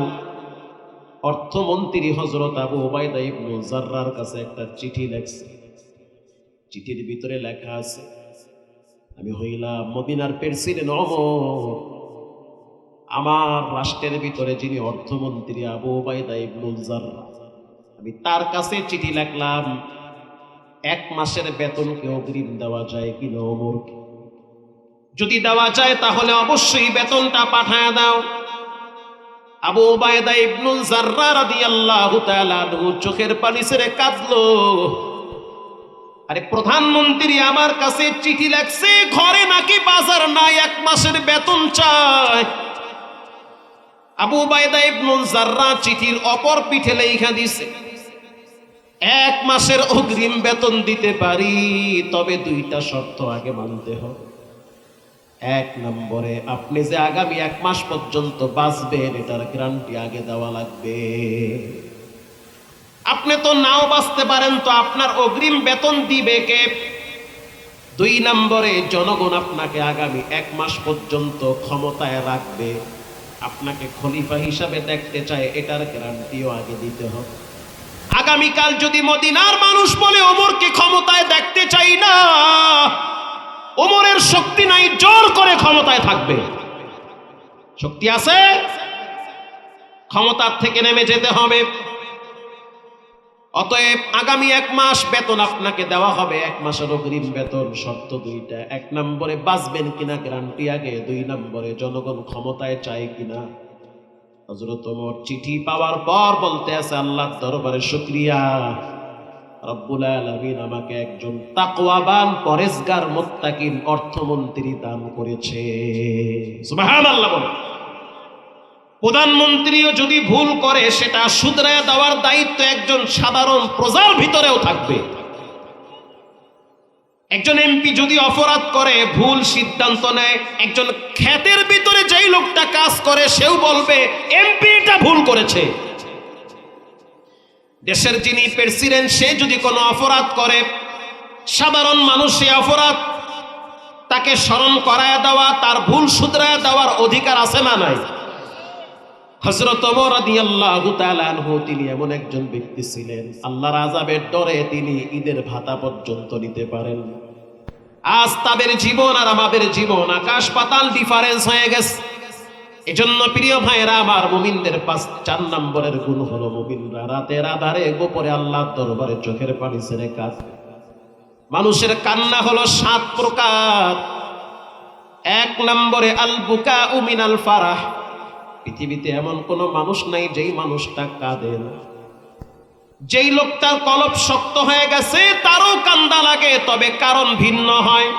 অর্থমন্ত্রী হযরত আবু উবাইদা ইবনে জাররার কাছে একটা চিঠি লিখছে। চিঠির ভিতরে লেখা আছে, আমি হইলাম মদিনার প্রেসিডেন্ট ওমর, আমার রাষ্ট্রের ভিতরে যিনি অর্থমন্ত্রী আবু উবাইদা ইবনে জাররা, আমি তার কাছে চিঠি লিখলাম, এক মাসের বেতনকে অগ্রিম দেওয়া যায় কিনা ওমরকে? যদি দেওয়া যায় তাহলে অবশ্যই বেতনটা পাঠায় দাও। আবু উবাইদা ইবনে জাররা রাদিয়াল্লাহু তাআলা আনহু চোখের পানি ছেড়ে কাঁদলো। আরে প্রধানমন্ত্রী আমার কাছে চিঠি লেখছে, ঘরে নাকি বাজার নাই, এক মাসের বেতন চায়। আবু উবাইদা ইবনে জাররা চিঠির অপর পিঠে লেখা দিছে, এক মাসের অগ্রিম বেতন দিতে পারি, তবে দুইটা শর্ত আগে মানতে হবে। এক নম্বরে, আপনি যে আগামী এক মাস পর্যন্ত বাঁচবেন এটার গ্যারান্টি আগে দেওয়া লাগবে। আপনি তো নাও বাঁচতে পারেন, তো আপনার অগ্রিম বেতন দিবে কে? দুই নম্বরে, জনগণ আপনাকে আগামী এক মাস পর্যন্ত ক্ষমতায় রাখবে, আপনাকে খলিফা হিসাবে দেখতে চায়, এটার গ্যারান্টিও আগে দিতে হবে। আগামীকাল যদি মদিনার মানুষ বলে ওমরকে ক্ষমতায় দেখতে চাই না, ওমরের শক্তি নাই, জোর করে ক্ষমতায় থাকবে। শক্তি আছে, ক্ষমতার থেকে নেমে যেতে হবে। অতএব আগামী এক মাস বেতন আপনাকে দেওয়া হবে, এক মাসের অগ্রিম বেতন। শর্ত দুইটা, এক নম্বরে বাঁচবেন কিনা গ্যারান্টি আগে, দুই নম্বরে জনগণ ক্ষমতায় চায় কিনা। হযরত ওমর চিঠি পাওয়ার পর বলতে আছে, আল্লাহর দরবারে শুকরিয়া, রব্বুল আলামিন আমাকে একজন তাকওয়াবান পরেজগার মুত্তাকিন অর্থমন্ত্রী দান করেছে। সুবহানাল্লাহ বলো। প্রধানমন্ত্রীও যদি ভুল করে সেটা শুধরায় দেওয়ার দায়িত্ব একজন সাধারণ প্রজার ভিতরেও থাকবে। একজন এমপি যদি অপরাধ করে, ভুল সিদ্ধান্ত নেয়, একজন ক্ষেতের ভিতরে যেই লোকটা কাজ করে সেও বলবে এমপি এটা ভুল করেছে। দেশের যিনি প্রেসিডেন্ট সে যদি কোনো অপরাধ করে, সাধারণ মানুষ সে অপরাধ তাকে স্মরণ করায় দেওয়া, তার ভুল শুধরায় দেওয়ার অধিকার আছে না নাই? হযরত ওমর রাদিয়াল্লাহু তাআলা আনহু তিনি এমন একজন ব্যক্তি ছিলেন, আল্লাহর আযাবের ডরে তিনি ঈদের ভাতা পর্যন্ত নিতে পারেন। আজ তাদের জীবন আর আমাদের জীবন আকাশ পাতাল ডিফারেন্স হয়ে গেছে। এজন্য প্রিয় ভাইরা আমার, মুমিনদের 4 নম্বরের গুণ হলো মুমিনরা রাতের আধারে গোপনে আল্লাহর দরবারে চোখের পানি ছেড়ে কাঁদে। মানুষের কান্না হলো 7 প্রকার। 1 নম্বরে আল বুকাউ মিনাল ফারাহ। পৃথিবীতে এমন কোন মানুষ নাই যেই মানুষটা কাঁদে না। যেই লোকটার কলব শক্ত হয়ে গেছে তারও কান্দা লাগে, তবে কারণ ভিন্ন হয়।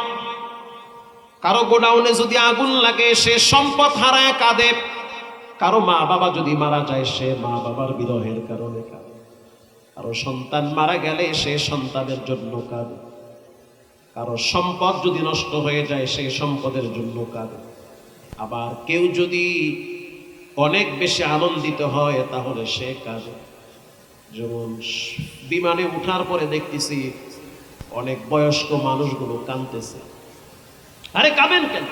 কারো গোডাউনে যদি আগুন লাগে সে সম্পদ হারায় কাঁদে, কারো মা বাবা যদি মারা যায় সে মা বাবার বিরহের কারণে কাঁদে, কারো সন্তান মারা গেলে সে সন্তানের জন্য কাঁদে, কারো সম্পদ যদি নষ্ট হয়ে যায় সে সম্পদের জন্য কাঁদে। আবার কেউ যদি অনেক বেশি আনন্দিত হয় তাহলে সে কাঁদে। যেমন বিমানে উঠার পরে দেখতেছি অনেক বয়স্ক মানুষগুলো কাঁদতেছে। আরে কাঁদেন কেন?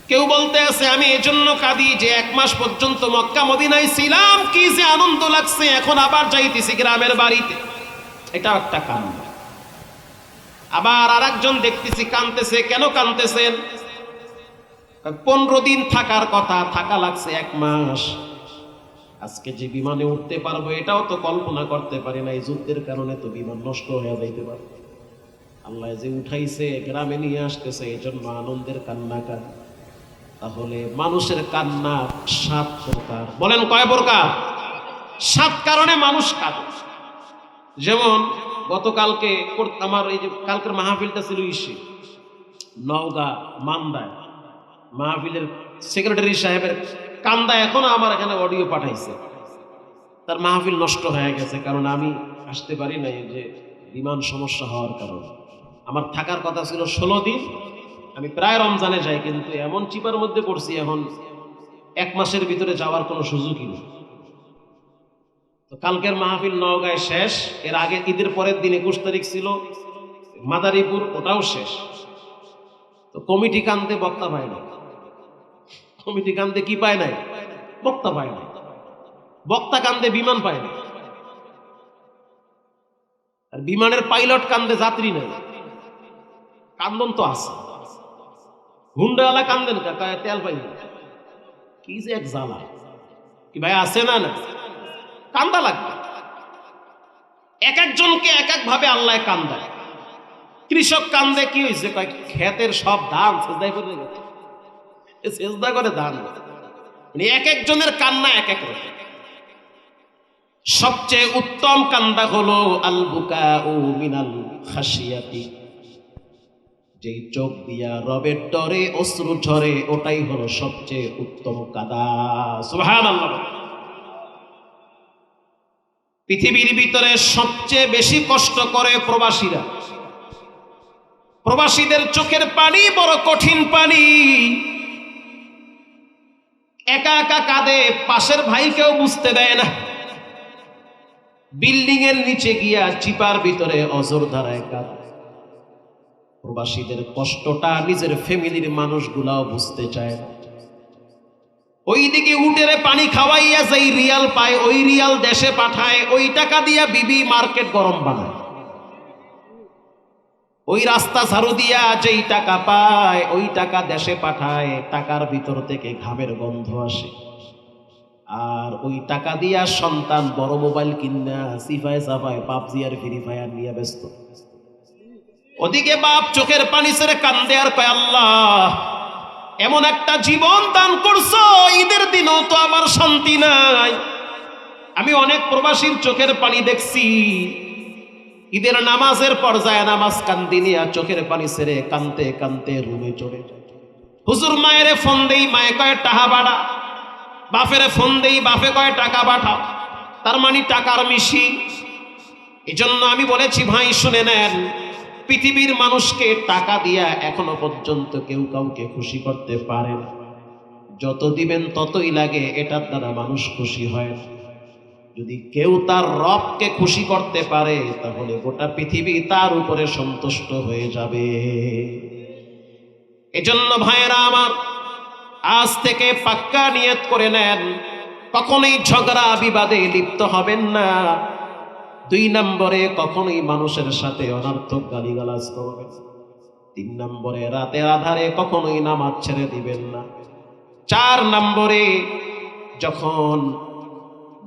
কেউ বলতে আছে আমি এজন্য কাঁদি যে 1 মাস পর্যন্ত মক্কা মদিনায় ছিলাম, কি যে আনন্দ লাগছে, এখন আবার যাইতেছি গ্রামের বাড়িতে। এটা একটা কান্না। আবার আরেকজন দেখতেছি কাঁদতেছে। কেন কাঁদতেছেন? 15 দিন থাকার কথা, থাকা লাগছে 1 মাস। আজকে যে বিমানে উঠতে পারবো এটাও তো কল্পনা করতে পারি না। এই যুদ্ধের কারণে তো বিমান নষ্ট হয়ে যাইতে পারে। আল্লাহ যে উঠাইছে গ্রামে নিয়ে আসতেছে এই জন্য আনন্দের কান্নাকার। তাহলে মানুষের কান্না 7 প্রকার। বলেন কয় প্রকার? 7 কারণে মানুষ কাঁদে। যেমন গতকালকে আমার এই যে কালকের মাহফিলটা ছিল নওগাঁ মান্দায়, মাহফিলের সেক্রেটারি সাহেবের কান্দা এখনো আমার এখানে অডিও পাঠাইছে। তার মাহফিল নষ্ট হয়ে গেছে কারণ আমি আসতে পারি নাই, যে বিমান সমস্যা হওয়ার কারণে। আমার থাকার কথা ছিল 16 দিন, আমি প্রায় রমজানে যাই, কিন্তু এমন চিপার মধ্যে পড়ছি এখন 1 মাসের ভিতরে যাওয়ার কোনো সুযোগই নেই। তো কালকের মাহফিল নওগাঁয় শেষ, এর আগে ঈদের পরের দিন 21 তারিখ ছিল মাদারীপুর, ওটাও শেষ। তো কমিটি কান্দে, বক্তা পায় না। কমিটি কান্দে কি পায় নাই? বক্তা পায় না। বক্তা কান্দে, বিমান পায় না। আর বিমানের পাইলট কান্দে, যাত্রী নেই। কান্দন তো আছে। হুন্ডাওয়ালা কান্দেন তেল পাই না। কি যে এক জ্বালা! কি ভাই আছে না? না, কান্দা লাগবে। এক একজনকে এক এক ভাবে আল্লাহ কান্দায়। কৃষক কান্দে, কি হয়েছে? ক্ষেতের সব ধান সেজদায় পড়ে গেছে, সেজদা করে ধান। মানে এক একজনের কান্না এক এক রকম। সবচেয়ে উত্তম কান্দা হলো আল বুকাউ মিনাল খাশিয়াতি, যেই চোখ দিয়া রবের ডরে অশ্রু ঝরে, ওটাই হলো সবচেয়ে উত্তম কাঁদা। সুবহানাল্লাহ। পৃথিবীর ভিতরে সবচেয়ে বেশি কষ্ট করে প্রবাসীরা। প্রবাসীদের চোখের পানি বড় কঠিন পানি। একা একা কাঁদে, পাশের ভাইকেও বুঝতে দেয় না। বিল্ডিং এর নিচে গিয়া চিপার ভিতরে অজর ধারায় কাঁদে। প্রবাসীদের কষ্টটা নিজের ফ্যামিলির মানুষগুলাও বুঝতে চায় না। ওইদিকে উটেরে পানি খাওয়াইয়া যেই রিয়াল পায়, ওই রিয়াল দেশে পাঠায়, ওই টাকা দিয়া বিবি মার্কেট গরম বানায়। ওই রাস্তা ঝাড়ু দিয়া যেই টাকা পায়, ওই টাকা দেশে পাঠায়, টাকার ভিতর থেকে ঘামের গন্ধ আসে। আর ওই টাকা দিয়া সন্তান বড় মোবাইল কিনা সিফায় সাফায় পাবজি আর ফ্রি ফায়ার নিয়ে ব্যস্ত। ওদিকে বাপ চোখের পানি ছেড়ে কান্দে আর কয়, আল্লাহ এমন একটা জীবন দান করছো, ঈদের দিনও তো আমার শান্তি নাই। আমি অনেক প্রবাসীর চোখের পানি দেখছি, ঈদের নামাজের পর্যায়ে নামাজ কান্দি নিয়ে চোখের পানি ছেড়ে কানতে কানতে রুমে চলে যায়। হুজুর মায়েরে ফোন দেই, মায়ে কয় টাকা বাড়া। বাপেরে ফোন দেই, বাপে কয় টাকা পাঠাও। তার মানে টাকার মিশি। এই জন্য আমি বলেছি, ভাই শুনে নেন, পৃথিবীর মানুষকে টাকা দিয়া এখনো পর্যন্ত কেউ কাউকে খুশি করতে পারে না। যত দিবেন ততই লাগে, এটার দ্বারা মানুষ খুশি হয় না। যদি কেউ তার রবকে খুশি করতে পারে, তাহলে গোটা পৃথিবী তার উপরে সন্তুষ্ট হয়ে যাবে। এজন্য ভাইয়েরা আমার, আজ থেকে পাক্কা নিয়ত করে নেন, কখনোই ঝগড়া বিবাদে লিপ্ত হবেন না। 2 নম্বরে, কখনোই মানুষের সাথে অনর্থক গালিগালাজ করবেন। 3 নম্বরে, রাতের আধারে কখনোই নামাজ ছেড়ে দিবেন না। 4 নম্বরে, যখন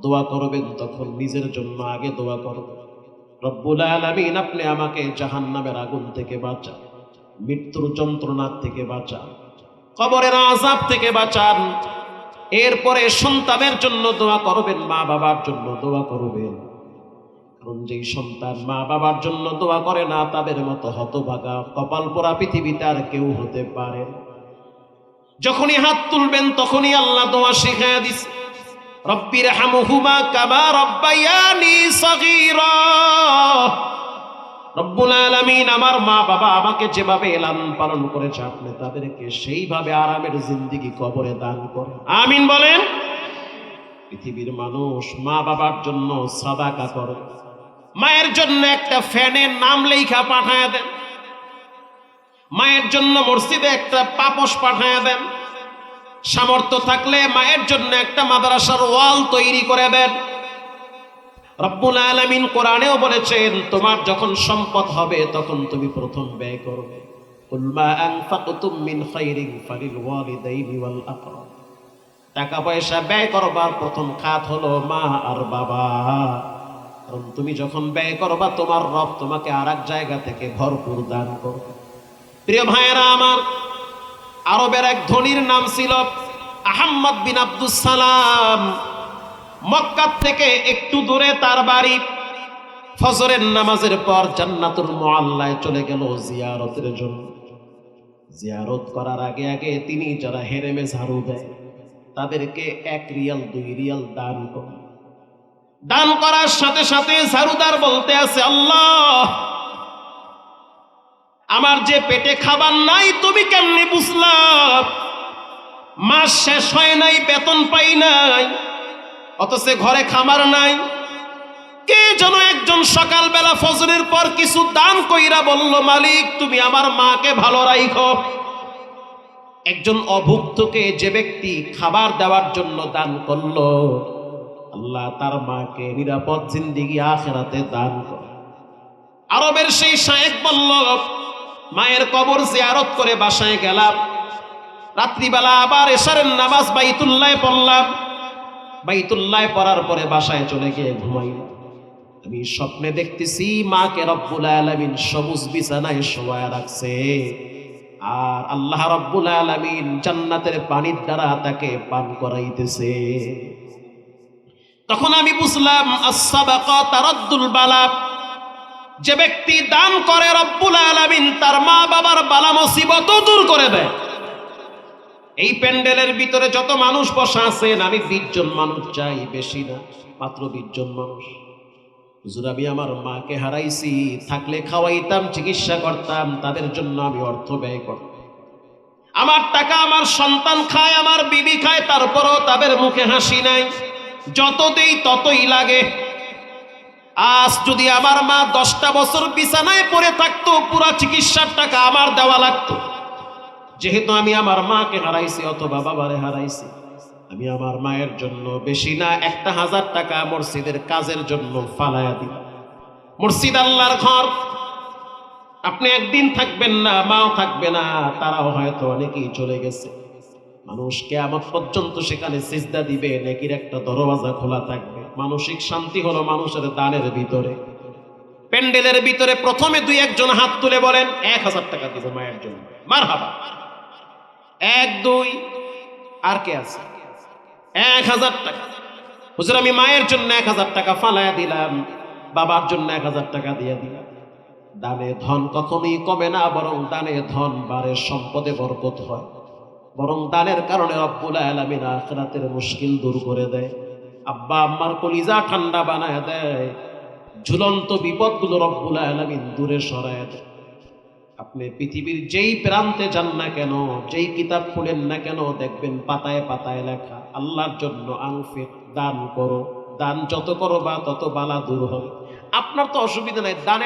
দোয়া করবেন তখন নিজের জন্য আগে দোয়া করবেন। রব্বুল আলামিন, আপনি আমাকে জাহান্নামের আগুন থেকে বাঁচান, মৃত্যুর যন্ত্রণার থেকে বাঁচান, কবরের আযাব থেকে বাঁচান। এরপরে সন্তানের জন্য দোয়া করবেন, মা বাবার জন্য দোয়া করবেন। কারণ যেই সন্তান মা বাবার জন্য দোয়া করে না, তাদের মতো হতভাগা কপাল পোড়া পৃথিবীতে আর কেউ হতে পারে না। যখনই হাত তুলবেন তখনই আল্লাহ দোয়া শিখায়া দিছে, রব্বিরহামহুমা কামা রব্বায়ানি সগীরা। রব্বুল আলামিন, আমার মা বাবা আমাকে যেভাবে লালন পালন করেছে, আপনি তাদেরকে সেইভাবে আরামের জিন্দেগি কবরে দান করেন। আমিন বলেন। পৃথিবীর মানুষ মা বাবার জন্য সাদাকা করে। মায়ের জন্য একটা ফ্যানের নাম লেখা পাঠায় দেন, মায়ের জন্য মসজিদে একটা পাপোশ পাঠায় দেন, সামর্থ্য থাকলে মায়ের জন্য একটা মাদ্রাসার ওয়াল তৈরি করে দেন। রব্বুল আলামিন কোরআনেও বলেছেন, তোমার যখন সম্পদ হবে তখন তুমি প্রথম ব্যয় করবে। কুল মা আনফাকতুম মিন খাইরিন ফালিল ওয়ালিদাইনি ওয়াল আকরাব। টাকা পয়সা ব্যয় করবার প্রথম খাত হলো মা আর বাবা। কারণ তুমি যখন ব্যয় করবা তোমার রব তোমাকে আর এক জায়গা থেকে ভরপুর দান করবে। প্রিয় ভাইয়েরা আমার, আরবের এক ধনীর নাম ছিল আহমদ বিন আব্দুস সালাম। মক্কা থেকে একটু দূরে তার বাড়ি। ফজরের নামাজের পর জান্নাতুল মুআল্লায় চলে গেল জিয়ারতের জন্য। জিয়ারত করার আগে আগে তিনি যারা হেরেমে ঝাড়ু দেয় তাদেরকে 1 রিয়াল 2 রিয়াল দান করে। দান করার সাথে সাথে ঝাড়ুদার বলতে আছে, আল্লাহ, আমার যে পেটে খাবার নাই তুমি কেমনে বুঝলা? মাস শেষ হয় নাই, বেতন পাই নাই, অথচ ঘরে খাবার নাই। কে যেন একজন সকালবেলা ফজরের পর কিছু দান কইরা বলল, মালিক তুমি আমার মাকে ভালো রাখো। একজন অভুক্তকে যে ব্যক্তি খাবার দেওয়ার জন্য দান করলো, আল্লাহ তার মাকে নিরাপদ জিন্দেগি আখিরাতে দান করে। আরবের সেই শায়েখ বলল, মায়ের কবর জিয়ারত করে বাসায় গেলাম। রাত্রিবেলা আবার এশারের নামাজ বাইতুল্লাহে পড়লাম। বাইতুল্লাহে পড়ার পরে বাসায় চলে গিয়ে ঘুমাইলাম। আমি স্বপ্নে দেখতেছি মাকে রব্বুল আলামিন সবুজ বিছানায় শোয়ায় রাখছে, আর আল্লাহ রব্বুল আলামিন জান্নাতের পানির দ্বারা তাকে পান করাইতেছে। তখন আমি বুঝলাম as-সাদাকা তারাদ্দুল বালা। যে ব্যক্তি দান করে রব্বুল আলামিন তার মা বাবার বালা মুসিবত দূর করে দেয়। এই প্যান্ডেলের ভিতরে যত মানুষ বসা আছেন, আমি 20 জন মানুষ চাই, বেশি না, মাত্র 20 জন মানুষ। হুজুর, আমি আমার মাকে হারাইছি, থাকলে খাওয়াইতাম, চিকিৎসা করতাম, তাদের জন্য আমি অর্থ ব্যয় করতাম। আমার টাকা আমার সন্তান খায়, আমার বিবি খায়, তারপরও তাদের মুখে হাসি নাই, যত দেই ততই লাগে। আজ যদি আমার মা 10টা বছর বিছানায় পড়ে থাকতো, পুরো চিকিৎসার টাকা আমার দেওয়া লাগতো। যেহেতু আমি আমার মাকে হারাইছি অথবা বাবারে হারাইছি, আমি আমার মায়ের জন্য বেশি না 1000 টাকা মসজিদের কাজের জন্য ফালায়া দিই। মসজিদ আল্লাহর ঘর, আপনি একদিন থাকবেন না, মাও থাকবে না, তারাও হয়তো অনেকেই চলে গেছে। মানুষ কিয়ামত পর্যন্ত সেখানে সিজদা দিবে, নেকির একটা দরওয়াজা খোলা থাকবে। মানসিক শান্তি হলো মানুষের দানের ভিতরে। প্যান্ডেলের ভিতরে প্রথমে 2-1 জন হাত তুলে বলেন 1000 টাকা দিব মায়ের জন্য, মারহাবা। 1 2, আর কে আছে? 1000 টাকা। হুজুর, আমি মায়ের জন্য 1000 টাকা ফালায়া দিলাম, বাবার জন্য 1000 টাকা দিয়ে দিলাম। দানে ধন কখনোই কমে না, বরং দানে ধন বাড়ে, সম্পদে বরকত হয়। বরং দানের কারণে রব্বুল আলামিন আখিরাতের মুশকিল দূর করে দেয়। আব্বা আম্মার কলিজা ঠান্ডা বানায় দেয়। ঝুলন্ত বিপদগুলো রব্বুল আলামিন দূরে সরায় দেয়। আপনি পৃথিবীর যেই প্রান্তে যান না কেন, যেই কিতাব খুলেন না কেন, দেখবেন পাতায় পাতায় লেখা আল্লাহর জন্য আনফিক, দান করো। দান যত করো বা তত বালা দূর হবে। আপনার তো অসুবিধা নাই, দানের